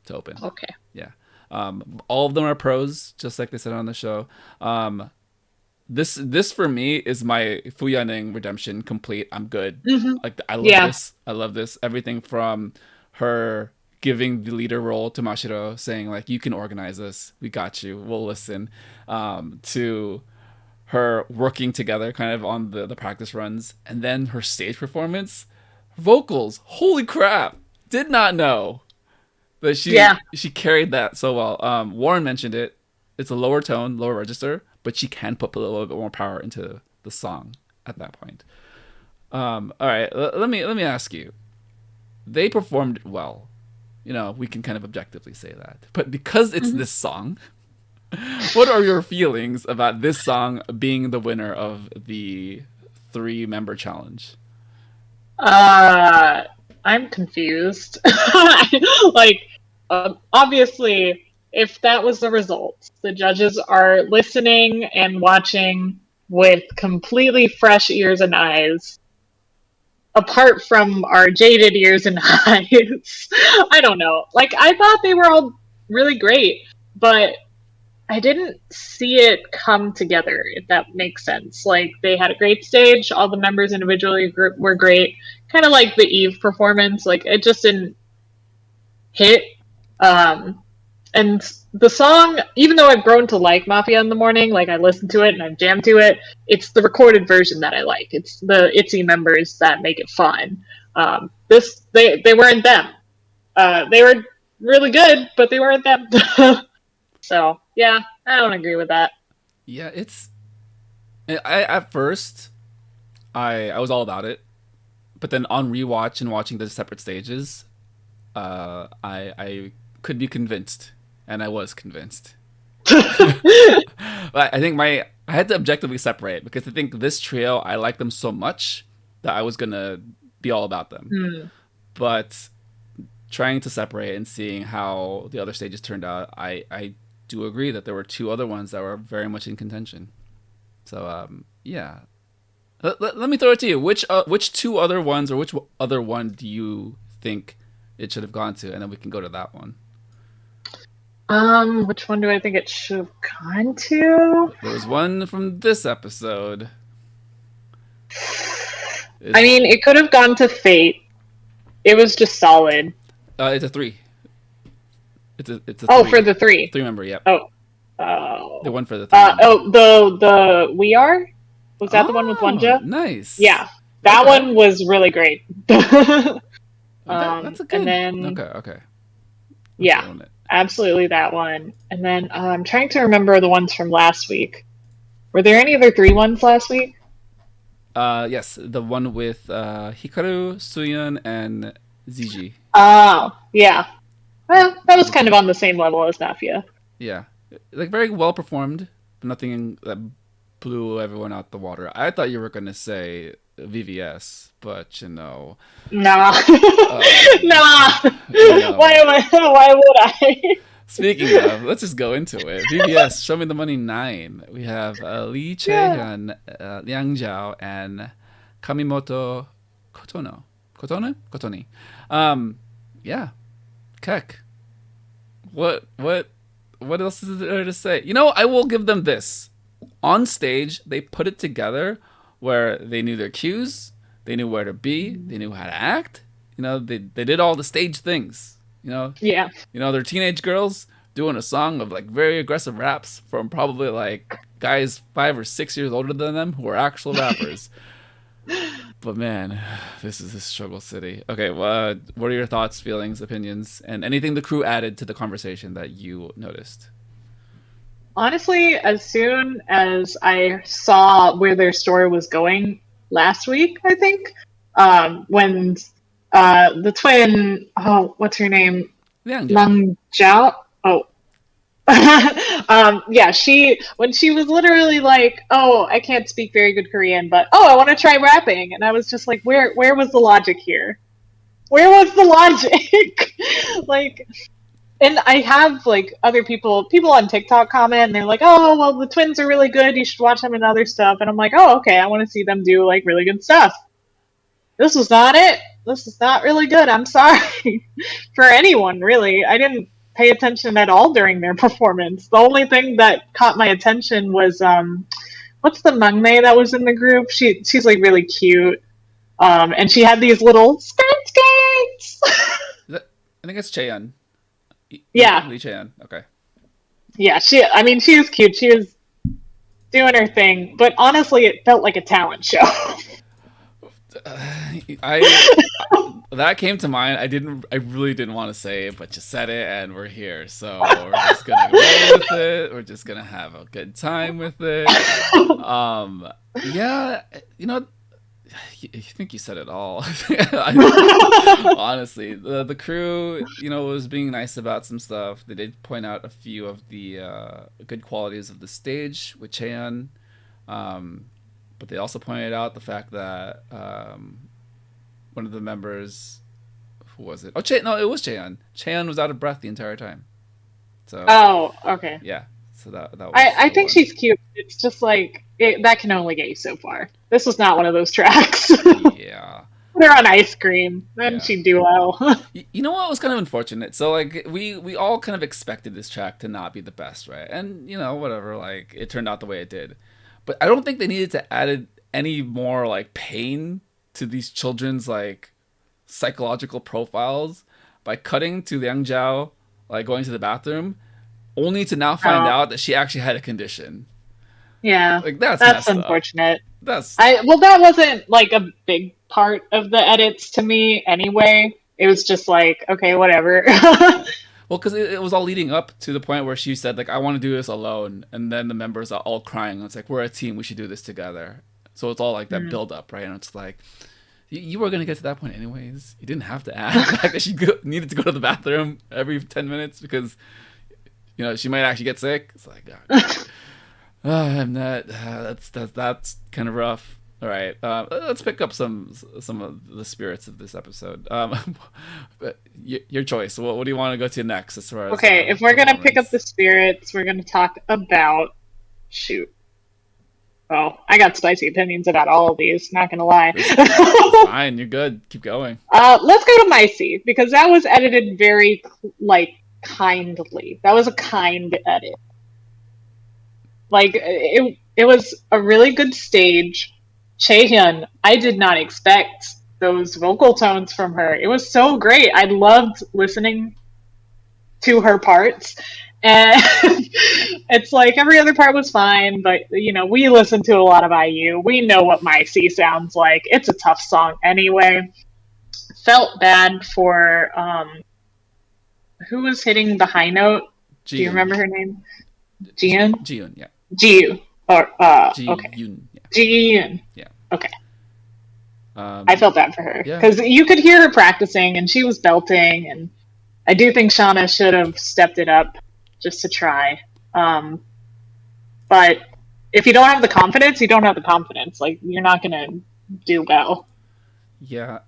to open. Okay. Yeah. All of them are pros, just like they said on the show. This for me is my Fuyaning redemption complete. I'm good. Mm-hmm. Like I love this. I love this. Everything from her giving the leader role to Mashiro, saying like, "You can organize us. We got you. We'll listen." To her working together, kind of on the practice runs, and then her stage performance, vocals. Holy crap! Did not know. But she carried that so well. Warren mentioned it. It's a lower tone, lower register, but she can put a little bit more power into the song at that point. All right, let me ask you. They performed well. You know, we can kind of objectively say that. But because it's this song, what are your feelings about this song being the winner of the 3-member challenge? I'm confused. Like, obviously, if that was the result, the judges are listening and watching with completely fresh ears and eyes, apart from our jaded ears and eyes. I don't know. Like, I thought they were all really great, but I didn't see it come together, if that makes sense. Like, they had a great stage, all the members individually were great. Kind of like the Eve performance, like, it just didn't hit. And the song, even though I've grown to like Mafia in the Morning, like, I listen to it and I've jammed to it, it's the recorded version that I like. It's the ITZY members that make it fun. They weren't them. They were really good, but they weren't them. So, yeah, I don't agree with that. Yeah, at first, I was all about it. But then on rewatch and watching the separate stages, I could be convinced. And I was convinced. But I think I had to objectively separate, because I think this trio, I like them so much that I was going to be all about them. Mm. But trying to separate and seeing how the other stages turned out, I do agree that there were 2 other ones that were very much in contention. So, yeah. Let me throw it to you. Which 2 other ones, or which other one do you think it should have gone to? And then we can go to that one. Which one do I think it should have gone to? There was one from this episode. I mean, it could have gone to Fate. It was just solid. It's a 3. It's a 3. Oh, for the 3. 3-member, yep. Oh. The one for the 3. The We Are? Was that the one with Wonja? Nice. Yeah. That one was really great. That's a good... And then... Okay. Yeah. Absolutely that one. And then I'm trying to remember the ones from last week. Were there any other 3 ones last week? Yes, the one with Hikaru, Suyun, and ZG. Oh, yeah. Well, that was kind of on the same level as Mafia. Yeah. Like, very well performed, but nothing that blew everyone out the water. I thought you were going to say VVS, but Nah. Nah. Why would I? Speaking of, let's just go into it. VVS, Show Me the Money 9. We have Lee Chae-hyun, Liang Zhao, and Kamimoto Kotoni. Yeah. Kek. What else is there to say? You know, I will give them this. On stage, they put it together where they knew their cues, they knew where to be, they knew how to act. They did all the stage things. Yeah. They're teenage girls doing a song of like very aggressive raps from probably like guys 5 or 6 years older than them who are actual rappers. But man, this is a struggle city. Okay, what are your thoughts, feelings, opinions, and anything the crew added to the conversation that you noticed? Honestly, as soon as I saw where their story was going last week, I think, when the twin, oh, what's her name? Lang Jiao. Oh, yeah, when she was literally like, "Oh, I can't speak very good Korean, but I want to try rapping," and I was just like, where was the logic here? Where was the logic? Like, and I have like other people on TikTok comment, and they're like, "Oh, well, the twins are really good. You should watch them and other stuff." And I'm like, "Oh, okay. I want to see them do like really good stuff." This was not it. This is not really good. I'm sorry for anyone, really. I didn't pay attention at all during their performance. The only thing that caught my attention was what's the maknae that was in the group? She's like really cute, and she had these little skirts. I think it's Chaeyeon. Yeah, Lee Chaeyeon. Okay. Yeah, she was cute. She was doing her thing, but honestly, it felt like a talent show. That came to mind. I really didn't want to say it, but you said it, and we're here. So we're just gonna go with it. We're just gonna have a good time with it. Yeah, I think you said it all. Honestly, the crew, was being nice about some stuff. They did point out a few of the good qualities of the stage with Chaeyeon. But they also pointed out the fact that one of the members, who was it? Oh, no, it was Chaeyeon. Chaeyeon was out of breath the entire time. So. Oh, okay. Yeah. So that was. I think she's cute. It's just like that can only get you so far. This was not one of those tracks. Yeah. Put her on ice cream, then she'd do well. You know what was kind of unfortunate? So like we all kind of expected this track to not be the best, right? And whatever, like it turned out the way it did. But I don't think they needed to add any more like pain to these children's like psychological profiles by cutting to Liang Jiao like going to the bathroom, only to now find out that she actually had a condition. Yeah, like that's unfortunate. That wasn't like a big part of the edits to me anyway. It was just like, okay, whatever. Well, because it was all leading up to the point where she said, like, I want to do this alone. And then the members are all crying. It's like, we're a team. We should do this together. So it's all like that build up, right? And it's like, you were going to get to that point anyways. You didn't have to add the fact that she needed to go to the bathroom every 10 minutes because, she might actually get sick. It's like, I'm not, that's kind of rough. All right, let's pick up some of the spirits of this episode. But your choice. What do you want to go to next? As far as if we're gonna pick up the spirits, we're gonna talk about shoot. Oh, I got spicy opinions about all of these. Not gonna lie. Fine, you're good. Keep going. Let's go to Micey because that was edited very kindly. That was a kind edit. Like it was a really good stage. Chaehyun, I did not expect those vocal tones from her. It was so great. I loved listening to her parts. And it's like every other part was fine, but we listen to a lot of IU. We know what My C sounds like. It's a tough song anyway. Felt bad for who was hitting the high note? Ji-yoon. Do you remember her name? Ji-yoon? Ji-yoon, yeah. Ji-yoon. Ji-yoon, okay. Yeah. Ji-yoon. Yeah. Okay. I felt bad for her because you could hear her practicing and she was belting, and I do think Shauna should have stepped it up just to try. But if you don't have the confidence, you don't have the confidence. Like, you're not going to do well. Yeah.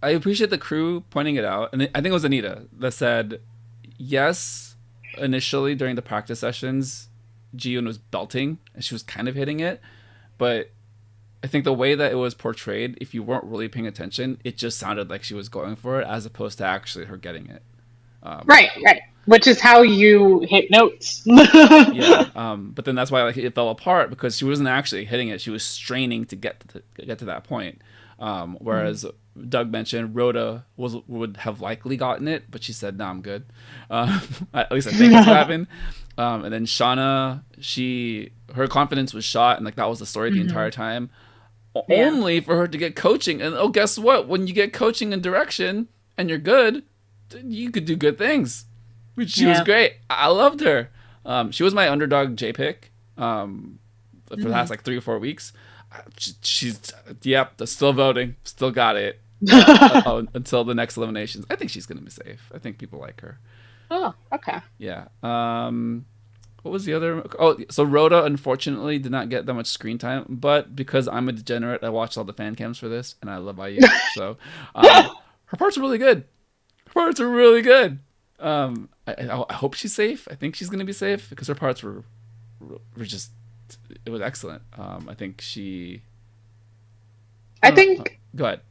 I appreciate the crew pointing it out. And I think it was Anita that said, yes, initially during the practice sessions, Ji-yoon was belting and she was kind of hitting it. But I think the way that it was portrayed, if you weren't really paying attention, it just sounded like she was going for it as opposed to actually her getting it. Right. Which is how you hit notes. Yeah, but then that's why like it fell apart because she wasn't actually hitting it; she was straining to get to that point. Whereas Doug mentioned Rhoda would have likely gotten it, but she said, "No, I'm good." At least I think that's what happened. And then Shauna, her confidence was shot, and like that was the story the entire time. Yeah. Only for her to get coaching, and oh, guess what? When you get coaching and direction, and you're good, you could do good things. She was great. I loved her. She was my underdog J pick for the last like 3 or 4 weeks. She's still voting, still got it until the next eliminations. I think she's gonna be safe. I think people like her. Oh, okay. Yeah. What was the other? Oh, so Rhoda unfortunately did not get that much screen time, but because I'm a degenerate, I watched all the fan cams for this, and I love IU. So her parts are really good. Her parts are really good. I hope she's safe. I think she's gonna be safe because her parts were just, it was excellent. I think she. Go ahead.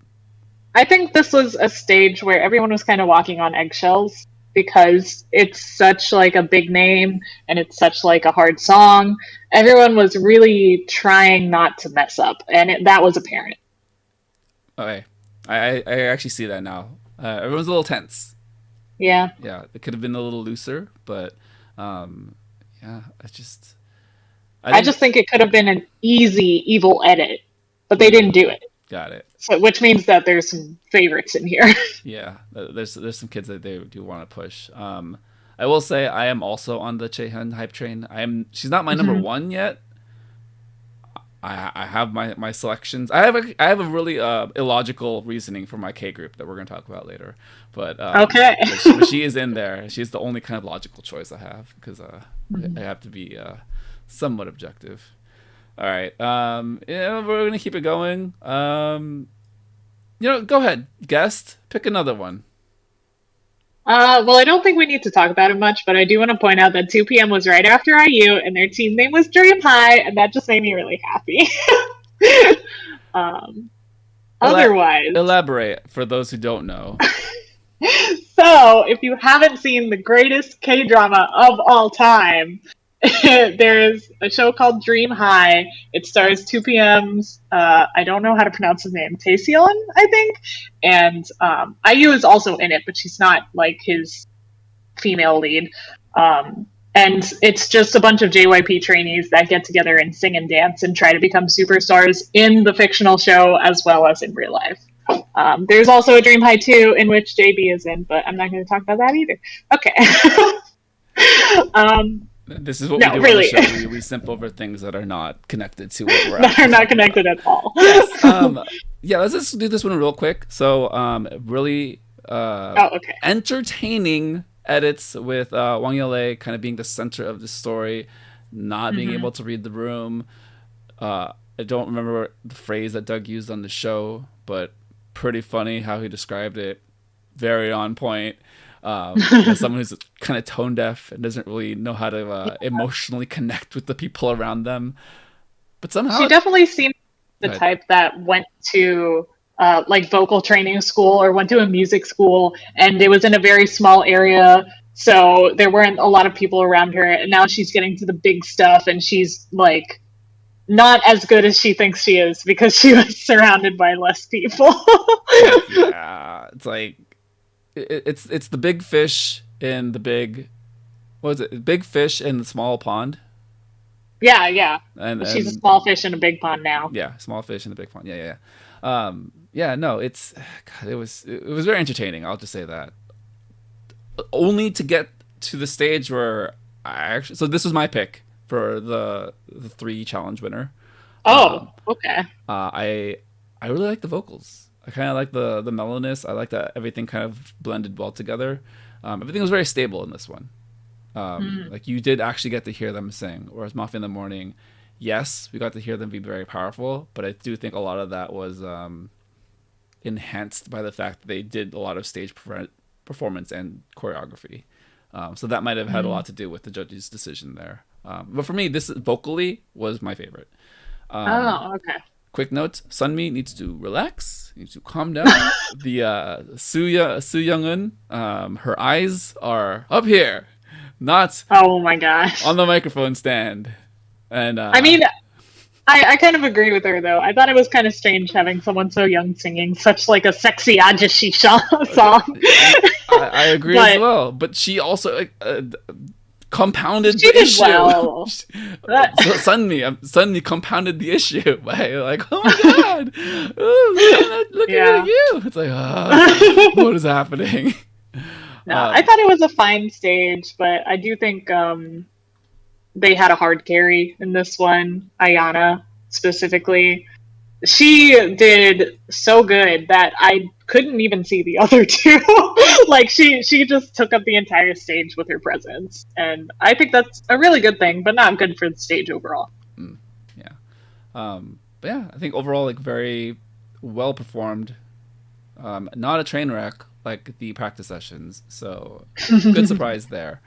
I think this was a stage where everyone was kind of walking on eggshells because it's such like a big name and it's such like a hard song. Everyone was really trying not to mess up, and that was apparent. Okay, I actually see that now. Everyone's a little tense. Yeah. Yeah, it could have been a little looser, but yeah, I just think it could have been an easy evil edit, but they didn't do it. Got it. So, which means that there's some favorites in here. Yeah, there's some kids that they do want to push. I will say I am also on the Chaehyun hype train. She's not my number one yet. I have my selections. I have a really illogical reasoning for my K group that we're going to talk about later. But okay, but she is in there. She's the only kind of logical choice I have because I have to be somewhat objective. All right, yeah, we're gonna keep it going. Go ahead, guest, pick another one. Well, I don't think we need to talk about it much, but I do want to point out that 2PM was right after IU, and their team name was Dream High, and that just made me really happy. Otherwise, elaborate for those who don't know. So, if you haven't seen the greatest K-drama of all time, there's a show called Dream High. It stars 2PM's, I don't know how to pronounce his name, Taeseon, I think. And IU is also in it, but she's not like his female lead. And it's just a bunch of JYP trainees that get together and sing and dance and try to become superstars in the fictional show as well as in real life. There's also a Dream High 2 in which JB is in, but I'm not going to talk about that either. Okay. This is what we do really. on the show. We simp over things that are not connected to what we're that are not connected at all. Yes. Yeah, let's just do this one real quick. So, really entertaining edits with Wang Yale kind of being the center of the story, not being able to read the room. I don't remember the phrase that Doug used on the show, but pretty funny how he described it. Very on point. As someone who's kind of tone deaf and doesn't really know how to emotionally connect with the people around them, but somehow she definitely seemed the type that went to like vocal training school or went to a music school, and it was in a very small area, so there weren't a lot of people around her. And now she's getting to the big stuff, and she's like not as good as she thinks she is because she was surrounded by less people. Yeah, it's like. It's the big fish in the big, what is it? Big fish in the small pond. Yeah. And she's a small fish in a big pond now. Yeah, small fish in a big pond. Yeah. No, it was very entertaining. I'll just say that. Only to get to the stage where so this was my pick for the 3 challenge winner. Oh, okay. I really like the vocals. I kind of like the mellowness. I like that everything kind of blended well together. Everything was very stable in this one. Like you did actually get to hear them sing. Whereas Mafia in the Morning, yes, we got to hear them be very powerful, but I do think a lot of that was enhanced by the fact that they did a lot of stage performance and choreography. So that might have had a lot to do with the judges' decision there. But for me, this vocally was my favorite. Okay. quick note: Sunmi needs to relax, needs to calm down. The Soo Young-eun, her eyes are up here, not Oh my gosh. on the microphone stand. And I mean, I kind of agree with her though. I thought it was kind of strange having someone so young singing such like a sexy ajashi song. I agree as well. But she also compounded She the did issue. well. Suddenly compounded the issue by like, oh my god, looking at you. It's like, what is happening? No, I thought it was a fine stage, but I do think they had a hard carry in this one. Ayana specifically, she did so good that I couldn't even see the other two. Like she just took up the entire stage with her presence, and I think that's a really good thing, but not good for the stage overall. Yeah, but yeah, I think overall like very well performed. Not a train wreck like the practice sessions, so good surprise there.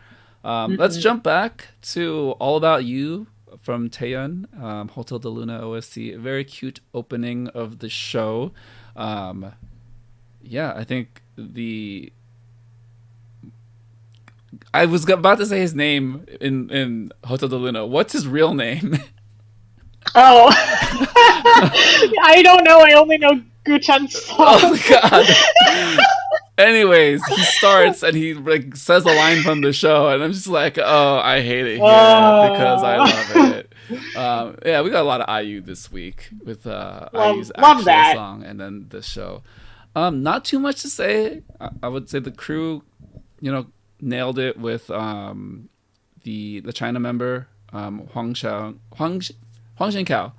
Let's jump back to All About You from Taeyeon, Hotel de Luna OST. A very cute opening of the show. Yeah, I think I was about to say his name in Hotel de Luna. What's his real name? Oh, I don't know. I only know Guchan's song. Oh God. Anyways, he starts and he like says a line from the show, and I'm just like, oh, I hate it here because I love it. Yeah, we got a lot of IU this week with IU's actual song and then the show. Not too much to say. I would say the crew, nailed it with the China member Huang Xinkao.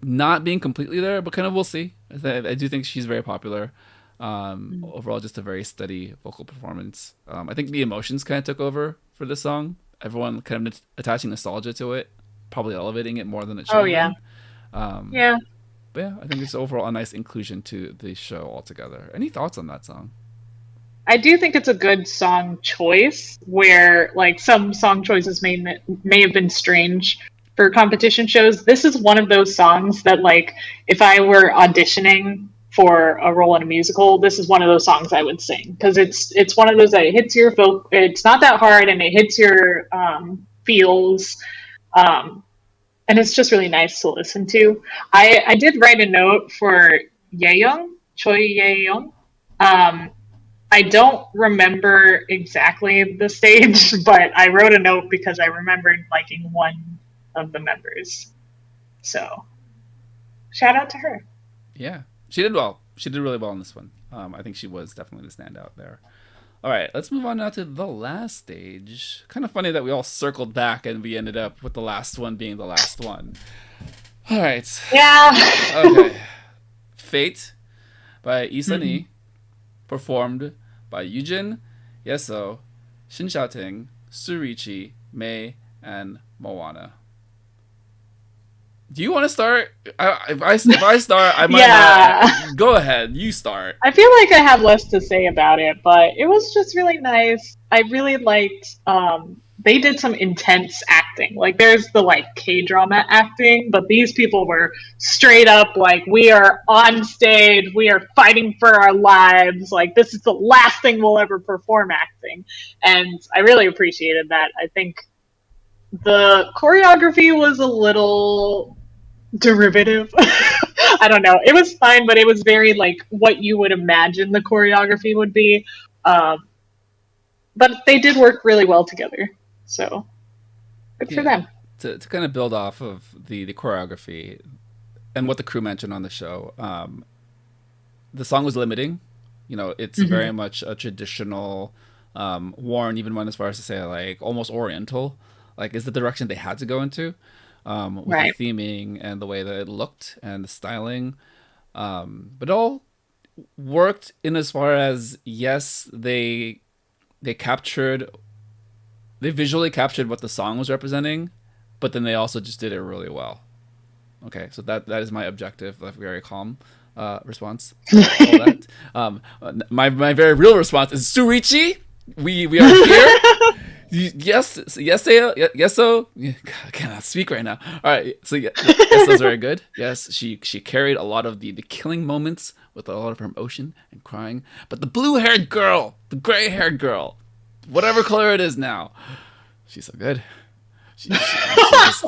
Not being completely there, but kind of we'll see. I do think she's very popular. Overall, just a very steady vocal performance. I think the emotions kind of took over for this song. Everyone kind of attaching nostalgia to it, probably elevating it more than it should have been. Yeah. But yeah, I think it's overall a nice inclusion to the show altogether. Any thoughts on that song? I do think it's a good song choice where like some song choices may have been strange for competition shows. This is one of those songs that like if I were auditioning for a role in a musical, this is one of those songs I would sing because it's one of those that hits your it's not that hard and it hits your feels and it's just really nice to listen to. I did write a note for Yeyoung, Choi Yeyoung. I don't remember exactly the stage, but I wrote a note because I remembered liking one of the members. So, shout out to her. Yeah, she did well. She did really well in this one. I think she was definitely the standout there. All right, let's move on now to the last stage. Kind of funny that we all circled back and we ended up with the last one being the last one. All right. Yeah. Okay. Fate by Isani, performed by Yujin, Yeso, Shin Xiaoting, Surichi, Mei, and Moana. Do you want to start? If I start, I might not. Go ahead, you start. I feel like I have less to say about it, but it was just really nice. I really liked. They did some intense acting. Like there's the like K-drama acting, but these people were straight up like we are on stage, we are fighting for our lives. Like this is the last thing we'll ever perform acting, and I really appreciated that. I think the choreography was a little derivative. I don't know. It was fine, but it was very like what you would imagine the choreography would be. But they did work really well together. So good for them. To kind of build off of the choreography and what the crew mentioned on the show, the song was limiting. It's very much a traditional, worn, even one as far as to say like almost oriental, like is the direction they had to go into. With the theming and the way that it looked and the styling. But it all worked in as far as, yes, they visually captured what the song was representing, but then they also just did it really well. Okay, so that is my objective, a very calm response. All that. My very real response is Surichi, we are here. So. I cannot speak right now. All right, so yes, those very good. Yes, she carried a lot of the killing moments with a lot of her emotion and crying. But the blue-haired girl, the gray-haired girl, whatever color it is now, she's so good. She just,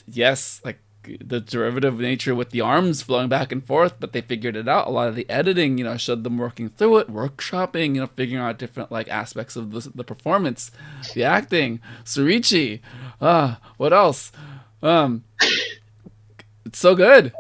yes, like the derivative nature with the arms flowing back and forth, but they figured it out. A lot of the editing, showed them working through it, workshopping, figuring out different like aspects of the performance, the acting. Surichi, what else? It's so good.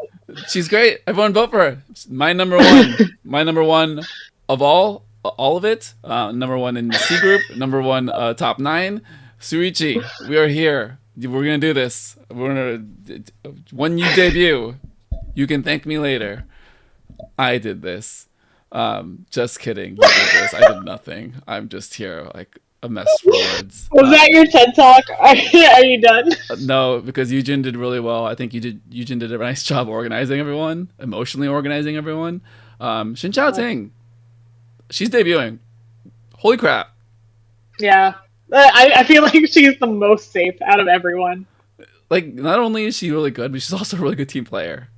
She's great. Everyone vote for her. My number one. My number one of all of it. Number one in the C group. Number one top 9. Surichi, we are here. We're gonna do this. When you debut, you can thank me later. I did this. Just kidding. You did this. I did nothing. I'm just here, like a mess for words. Was that your TED talk? Are you done? No, because Eugene did really well. I think Eugene did a nice job organizing everyone, emotionally organizing everyone. Shin Chao Ting, she's debuting. Holy crap! Yeah. I feel like she's the most safe out of everyone. Like, not only is she really good, but she's also a really good team player.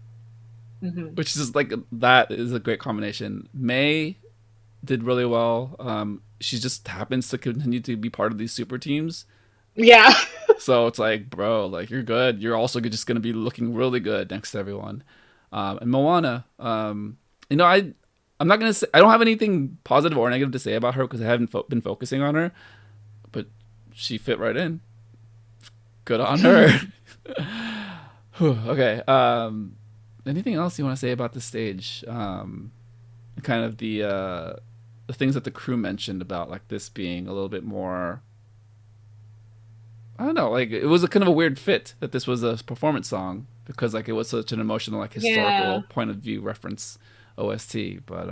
Mm-hmm. Which is like, that is a great combination. May did really well. She just happens to continue to be part of these super teams. Yeah. So it's like, bro, like, you're good. You're also just going to be looking really good next to everyone. And Moana, I'm not going to say, I don't have anything positive or negative to say about her because I haven't been focusing on her. But she fit right in. Good on her. Okay. Anything else you want to say about the stage? Kind of the things that the crew mentioned about like this being a little bit more. I don't know. Like, it was a kind of a weird fit that this was a performance song because like it was such an emotional, like, historical point of view reference OST. But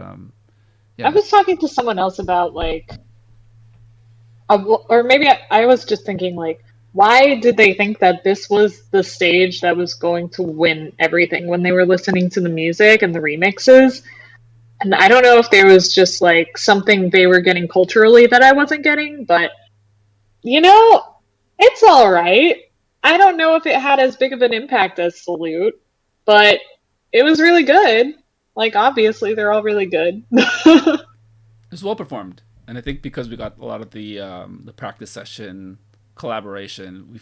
yeah. I was talking to someone else about like. Or maybe I was just thinking, like, why did they think that this was the stage that was going to win everything when they were listening to the music and the remixes? And I don't know if there was just, like, something they were getting culturally that I wasn't getting, but, it's alright. I don't know if it had as big of an impact as Salute, but it was really good. Like, obviously, they're all really good. It was well performed. And I think because we got a lot of the practice session collaboration,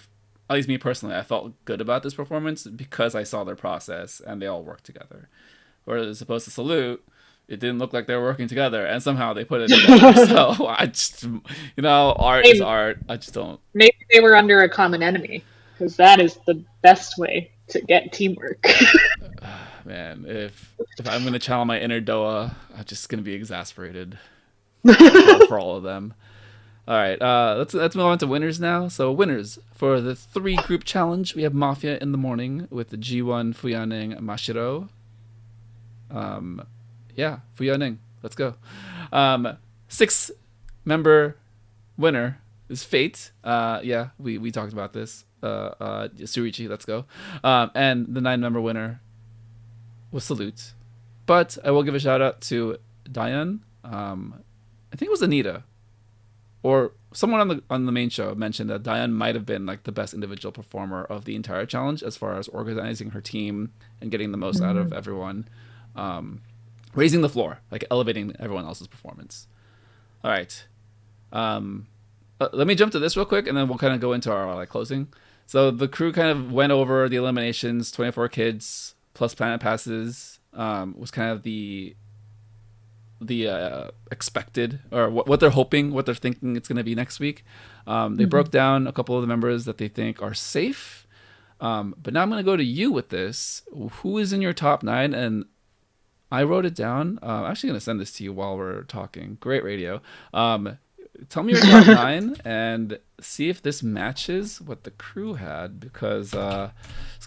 at least me personally, I felt good about this performance because I saw their process and they all worked together. Whereas as opposed to Salute, it didn't look like they were working together, and somehow they put it together. So I just, art is art. I just don't. Maybe they were under a common enemy, because that is the best way to get teamwork. Man, if I'm gonna channel my inner Doa, I'm just gonna be exasperated. For all of them. All right, let's move on to winners now. So winners for the 3 group challenge, we have Mafia in the morning with the G1 Fuyaning Mashiro. Fuyaning, let's go. 6-member winner is Fate. We talked about this. Surichi, let's go. And the 9-member winner was Salute. But I will give a shout out to Diane. I think it was Anita or someone on the main show mentioned that Diane might have been like the best individual performer of the entire challenge as far as organizing her team and getting the most out of everyone, raising the floor, like elevating everyone else's performance. All right. Let me jump to this real quick and then we'll kind of go into our like closing. So the crew kind of went over the eliminations, 24 kids plus planet passes, was kind of the expected or what they're hoping, what they're thinking it's going to be next week. They broke down a couple of the members that they think are safe. But now I'm going to go to you with this. Who is in your top 9? And I wrote it down. I'm actually going to send this to you while we're talking. Great radio. Tell me your top 9 and see if this matches what the crew had because it's going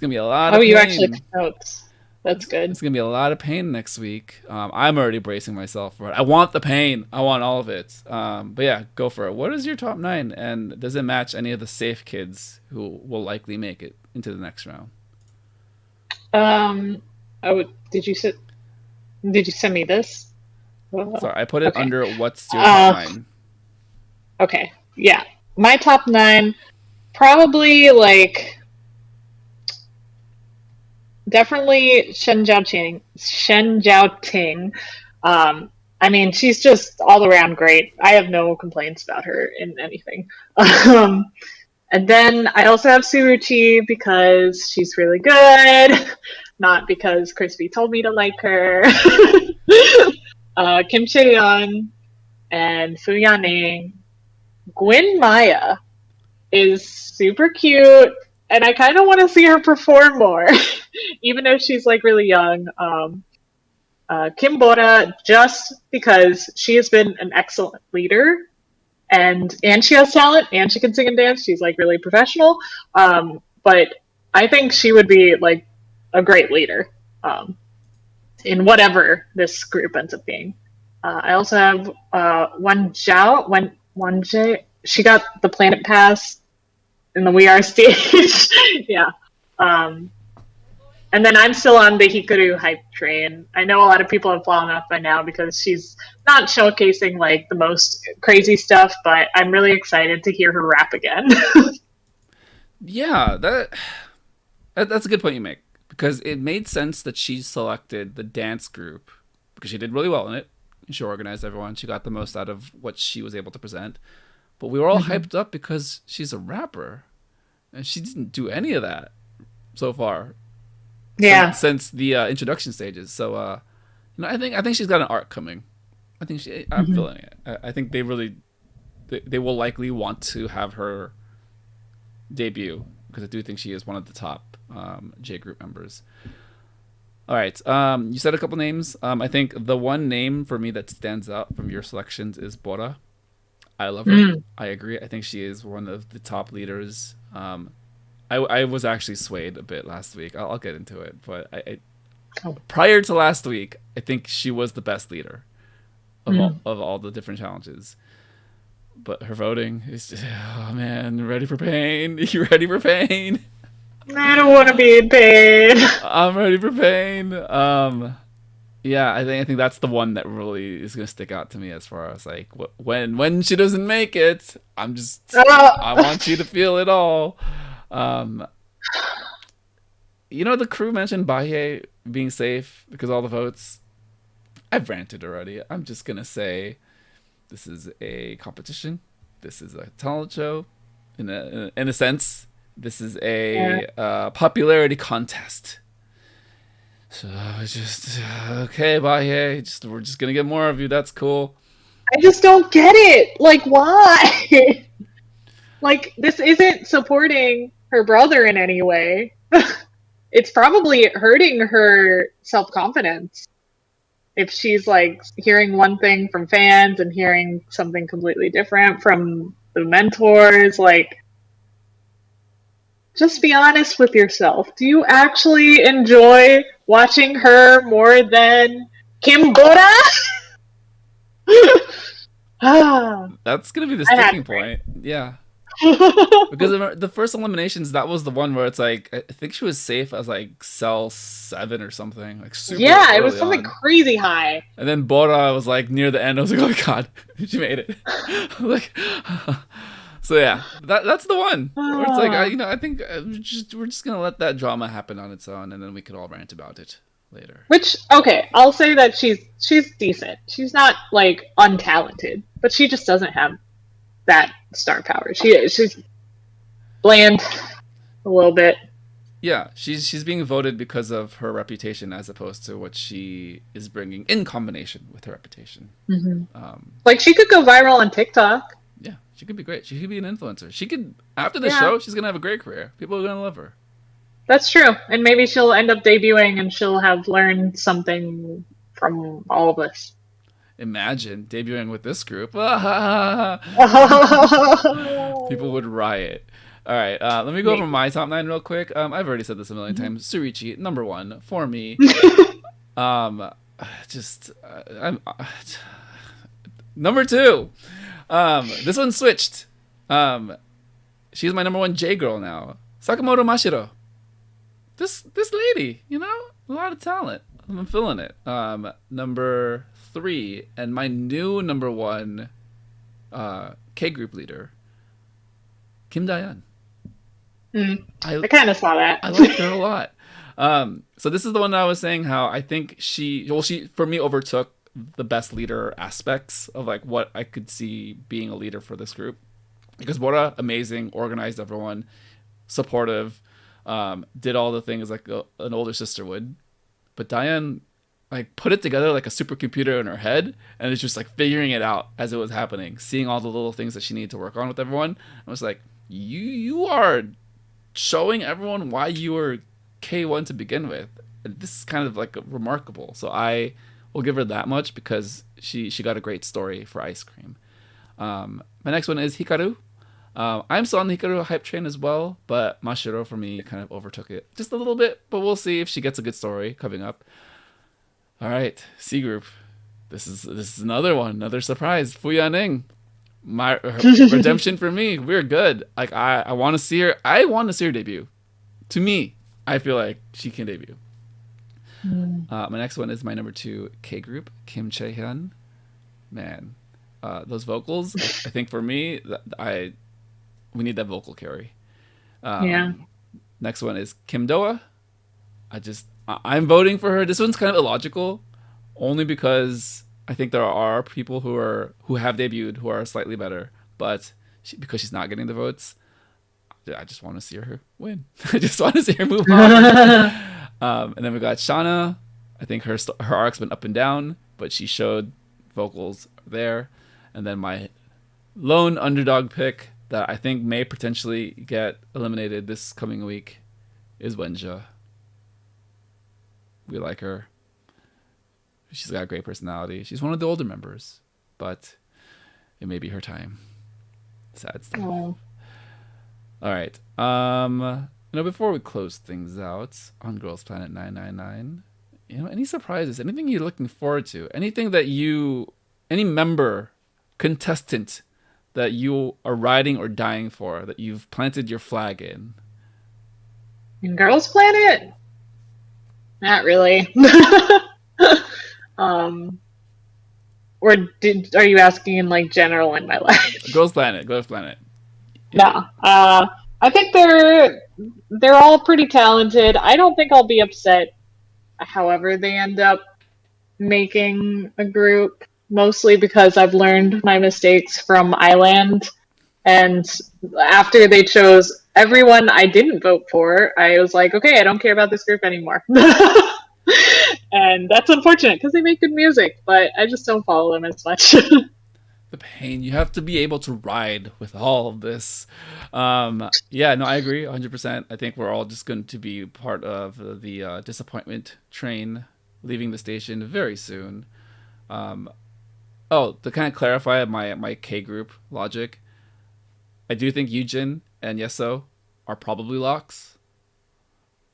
to be a lot of pain. You actually took notes. That's good. It's going to be a lot of pain next week. I'm already bracing myself for it. I want the pain. I want all of it. But yeah, go for it. What is your top 9? And does it match any of the safe kids who will likely make it into the next round? Did you send me this? Sorry, I put it under what's your top 9. Okay. Yeah. My top 9, probably like definitely Shen Jiaoting. Shen Jiaoting. I mean, she's just all around great. I have no complaints about her in anything. Um, and then I also have Suruchi because she's really good, not because Crispy told me to like her. Kim Chaeyeon and Fu Yaning. Gwen Maya is super cute, and I kind of want to see her perform more, even though she's like really young. Kim Bora, just because she has been an excellent leader, and she has talent, and she can sing and dance. She's like really professional. But I think she would be like a great leader in whatever this group ends up being. I also have Wan Zhao, Wan Jie. She got the Planet Pass in the We Are stage. Yeah. Um, and then I'm still on the Hikaru hype train. I know a lot of people have fallen off by now because she's not showcasing like the most crazy stuff, but I'm really excited to hear her rap again. Yeah, that's a good point you make, because it made sense that she selected the dance group because she did really well in it. She organized everyone. She got the most out of what she was able to present. But we were all hyped up because she's a rapper, and she didn't do any of that so far. Yeah. Since the introduction stages. So, I think she's got an arc coming. I'm feeling it. I think they will likely want to have her debut, because I do think she is one of the top J group members. All right. You said a couple names. I think the one name for me that stands out from your selections is Bora. I love her. I agree. I think she is one of the top leaders. I was actually swayed a bit last week. I'll get into it, but prior to last week, I think she was the best leader of all the different challenges. But her voting is just, oh man, ready for pain? You ready for pain? I don't want to be in pain. I'm ready for pain. Yeah, I think that's the one that really is gonna stick out to me as far as like when she doesn't make it. I want you to feel it all. The crew mentioned Baye being safe because all the votes. I've ranted already. I'm just gonna say, this is a competition. This is a talent show. In a sense, this is a popularity contest. So it's just okay, Baye. We're just gonna get more of you. That's cool. I just don't get it. Like, why? Like, this isn't supporting her brother in any way. It's probably hurting her self-confidence if she's like hearing one thing from fans and hearing something completely different from the mentors. Like, just be honest with yourself. Do you actually enjoy watching her more than Kim Bora? That's gonna be the sticking point. Yeah. Because the first eliminations, that was the one where it's like, I think she was safe as like cell 7 or something, like super. Yeah, it was something crazy high. And then Bora was like near the end. I was like, oh god, she made it. Like, so yeah, that's the one. Where it's like, I think we're just gonna let that drama happen on its own, and then we could all rant about it later. Which, okay, I'll say that she's decent. She's not like untalented, but she just doesn't have that star power. She's bland a little bit. Yeah, she's being voted because of her reputation as opposed to what she is bringing in combination with her reputation. Like, she could go viral on TikTok. Yeah, she could be great. She could be an influencer. She could, after the show, she's gonna have a great career. People are gonna love her. That's true, and maybe she'll end up debuting, and she'll have learned something from all of this. Imagine debuting with this group. People would riot. All right, let me go over my top 9 real quick. I've already said this a million times. Surichi, number 1 for me. Number 2. This one switched. She's my number 1 J girl now. Sakamoto Mashiro. This lady, a lot of talent. I'm feeling it. Number 3, and my new number 1 K group leader, Kim Dayan. I kind of saw that. I like her a lot. So this is the one that I was saying how I think she for me overtook the best leader aspects of like what I could see being a leader for this group. Because Bora, amazing, organized everyone, supportive, did all the things like an older sister would. But Diane like put it together like a supercomputer in her head, and it's just like figuring it out as it was happening, seeing all the little things that she needed to work on with everyone. I was like, you are showing everyone why you were K1 to begin with. And this is kind of like remarkable. So I will give her that much because she got a great story for Ice Cream. My next one is Hikaru. I'm still on the Hikaru hype train as well, but Mashiro for me kind of overtook it just a little bit, but we'll see if she gets a good story coming up. All right, C group. This is another surprise. Fuyaning. My redemption for me. We're good. Like I want to see her. I want to see her debut. To me, I feel like she can debut. My next one is my number 2 K group, Kim Chae-hyun. Man, those vocals. I think for me, we need that vocal carry. Yeah. Next one is Kim Doa. I'm voting for her. This one's kind of illogical, only because I think there are people who have debuted who are slightly better, but because she's not getting the votes, I just want to see her win. I just want to see her move on. And then we got Shauna. I think her arc's been up and down, but she showed vocals there. And then my lone underdog pick that I think may potentially get eliminated this coming week is Wenja. We like her. She's got a great personality. She's one of the older members, but it may be her time. Sad stuff. Oh. All right. Before we close things out on Girls Planet 999, any surprises? Anything you're looking forward to? Anything that any member, contestant that you are riding or dying for, that you've planted your flag in? In Girls Planet? Not really. Or are you asking in like general in my life? Girls Planet. Yeah. No. I think they're all pretty talented. I don't think I'll be upset however they end up making a group, mostly because I've learned my mistakes from Island. And after they chose everyone I didn't vote for, I was like, okay, I don't care about this group anymore. And that's unfortunate because they make good music, but I just don't follow them as much. The pain. You have to be able to ride with all of this. I agree 100%. I think we're all just going to be part of the disappointment train leaving the station very soon. To kind of clarify my K group logic, I do think Yujin and Yeso are probably locks.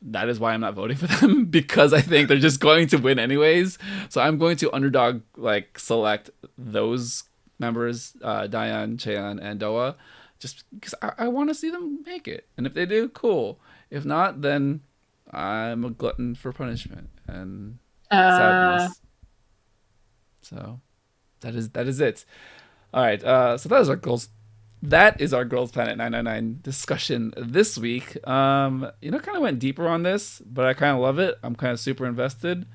That is why I'm not voting for them, because I think they're just going to win anyways. So I'm going to underdog select those members, Dayan, Cheon, and Doa, just because I want to see them make it. And if they do, cool. If not, then I'm a glutton for punishment and sadness. So that is it. All right. So that is our Girls Planet 999 discussion this week. Kind of went deeper on this, but I kind of love it. I'm kind of super invested.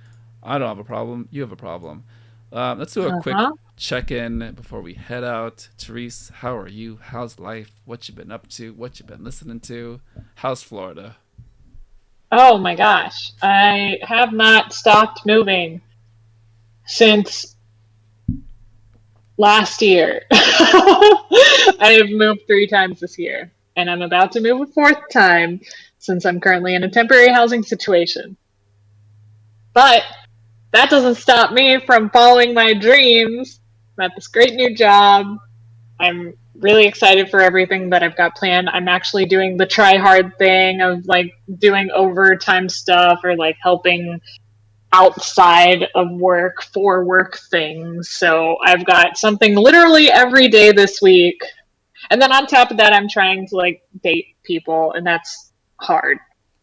I don't have a problem. You have a problem. Let's do a quick check-in before we head out. Therese, how are you? How's life? What you been up to? What you been listening to? How's Florida? Oh my gosh. I have not stopped moving since last year. I have moved 3 times this year, and I'm about to move a 4th time since I'm currently in a temporary housing situation. But that doesn't stop me from following my dreams. I'm at this great new job. I'm really excited for everything that I've got planned. I'm actually doing the try hard thing of doing overtime stuff or helping outside of work for work things. So I've got something literally every day this week. And then on top of that, I'm trying to date people, and that's hard.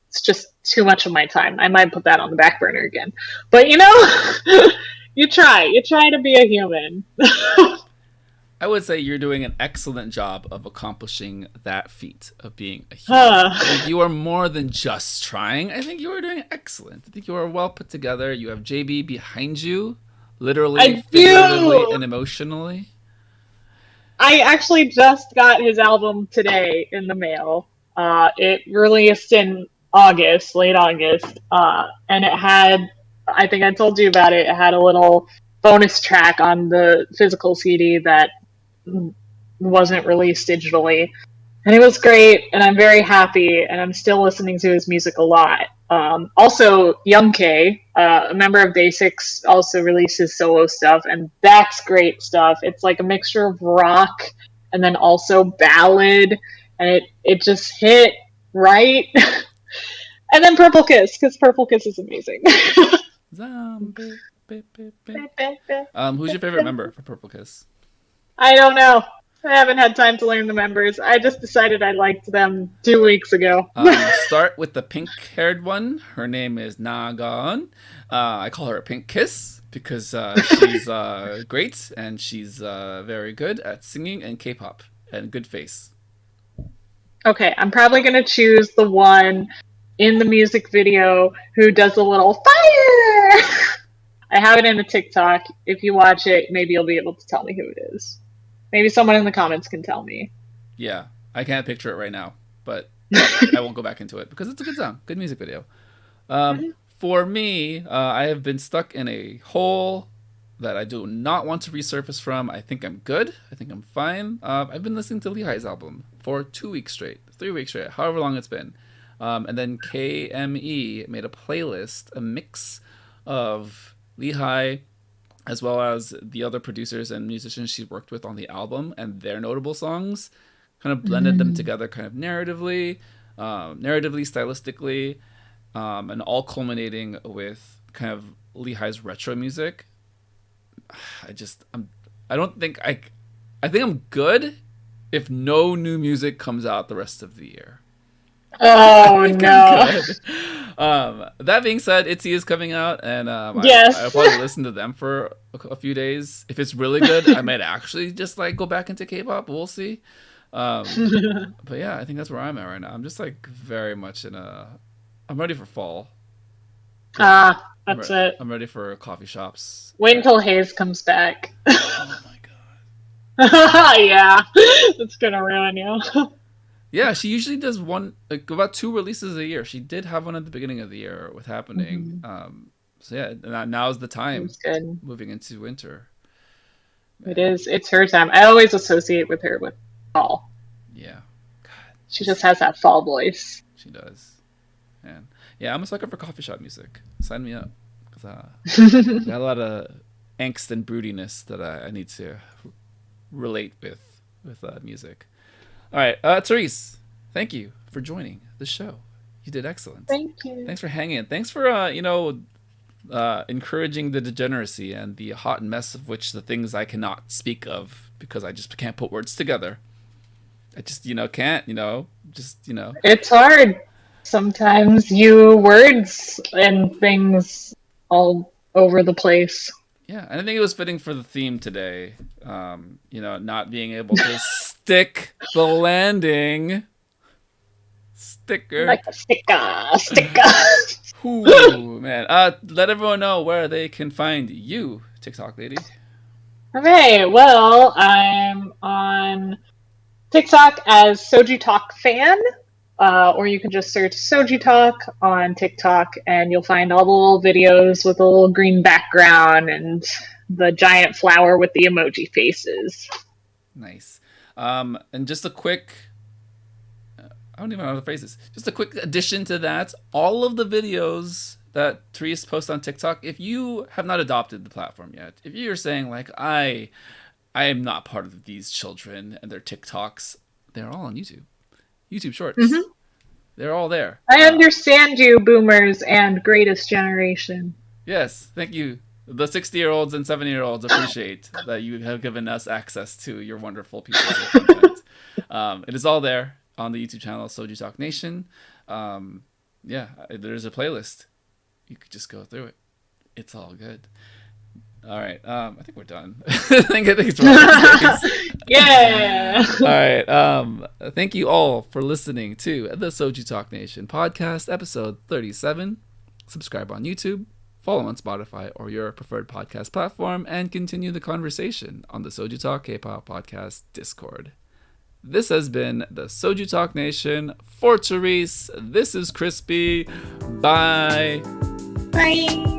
It's just too much of my time. I might put that on the back burner again. But you try to be a human. I would say you're doing an excellent job of accomplishing that feat of being a hero. I think you are more than just trying. I think you are doing excellent. I think you are well put together. You have JB behind you, literally, figuratively, and emotionally. I actually just got his album today in the mail. It released in August, late August, and it had, I think I told you about it, it had a little bonus track on the physical CD that wasn't released digitally. And it was great, and I'm very happy, and I'm still listening to his music a lot. Also, Young K, a member of Day6, also releases solo stuff, and that's great stuff. It's like a mixture of rock and then also ballad, and it just hit right. And then Purple Kiss, because Purple Kiss is amazing. Zombie. Who's your favorite member for Purple Kiss? I don't know. I haven't had time to learn the members. I just decided I liked them 2 weeks ago. Start with the pink-haired one. Her name is Nagon. I call her a Pink Kiss because she's great and she's very good at singing and K-pop and good face. Okay, I'm probably going to choose the one in the music video who does a little fire. I have it in a TikTok. If you watch it, maybe you'll be able to tell me who it is. Maybe someone in the comments can tell me. Yeah, I can't picture it right now, but I won't go back into it because it's a good song, good music video. For me, I have been stuck in a hole that I do not want to resurface from. I think I'm good. I think I'm fine. I've been listening to Lehi's album for 2 weeks straight, 3 weeks straight, however long it's been. And then KME made a playlist, a mix of Lehi, as well as the other producers and musicians she's worked with on the album and their notable songs, kind of blended them together kind of narratively, stylistically, and all culminating with kind of Lehi's retro music. I think I'm good if no new music comes out the rest of the year. Oh no. That being said, ITZY is coming out, and yes. I'll probably listen to them for a few days. If it's really good, I might actually just like go back into K-pop. We'll see. But yeah, I think that's where I'm at right now. I'm just like very much I'm ready for fall. That's it. I'm ready for coffee shops. Wait until Hayes comes back. Oh my god. Yeah, it's gonna ruin you. Yeah, she usually does about 2 releases a year. She did have one at the beginning of the year with Happening. So yeah, now's the time. Good. Moving into winter. Man. It is. It's her time. I always associate with her with fall. Yeah. God. She just has that fall voice. She does. And yeah, I'm a sucker for coffee shop music. Sign me up. Because I got a lot of angst and broodiness that I need to relate with music. All right, Therese, thank you for joining the show. You did excellent. Thank you. Thanks for hanging. Thanks for encouraging the degeneracy and the hot mess of which the things I cannot speak of because I just can't put words together. I just can't. It's hard. Sometimes words and things all over the place. Yeah, and I think it was fitting for the theme today. Not being able to stick the landing. Sticker. Like a sticker. Ooh, man. Let everyone know where they can find you, TikTok lady. Okay, well, I'm on TikTok as SojuTalk Fan. Or you can just search SojuTalk on TikTok and you'll find all the little videos with a little green background and the giant flower with the emoji faces. Nice. And just a quick... I don't even know the phrases. Just a quick addition to that. All of the videos that Therese posts on TikTok, if you have not adopted the platform yet, if you're saying like, I am not part of these children and their TikToks, they're all on YouTube. YouTube Shorts. Mm-hmm. They're all there. I understand you, boomers and greatest generation. Yes, thank you. The 60-year-olds and 70-year-olds appreciate that you have given us access to your wonderful pieces of content. It is all there on the YouTube channel, SojuTalk Nation. There's a playlist. You could just go through it. It's all good. All right. I think we're done. I think it's one of these days. Yeah. All right. Thank you all for listening to the SojuTalk Nation podcast, episode 37. Subscribe on YouTube, follow on Spotify or your preferred podcast platform, and continue the conversation on the SojuTalk Kpop Podcast Discord. This has been the SojuTalk Nation. For Therese, this is Crispy. Bye. Bye.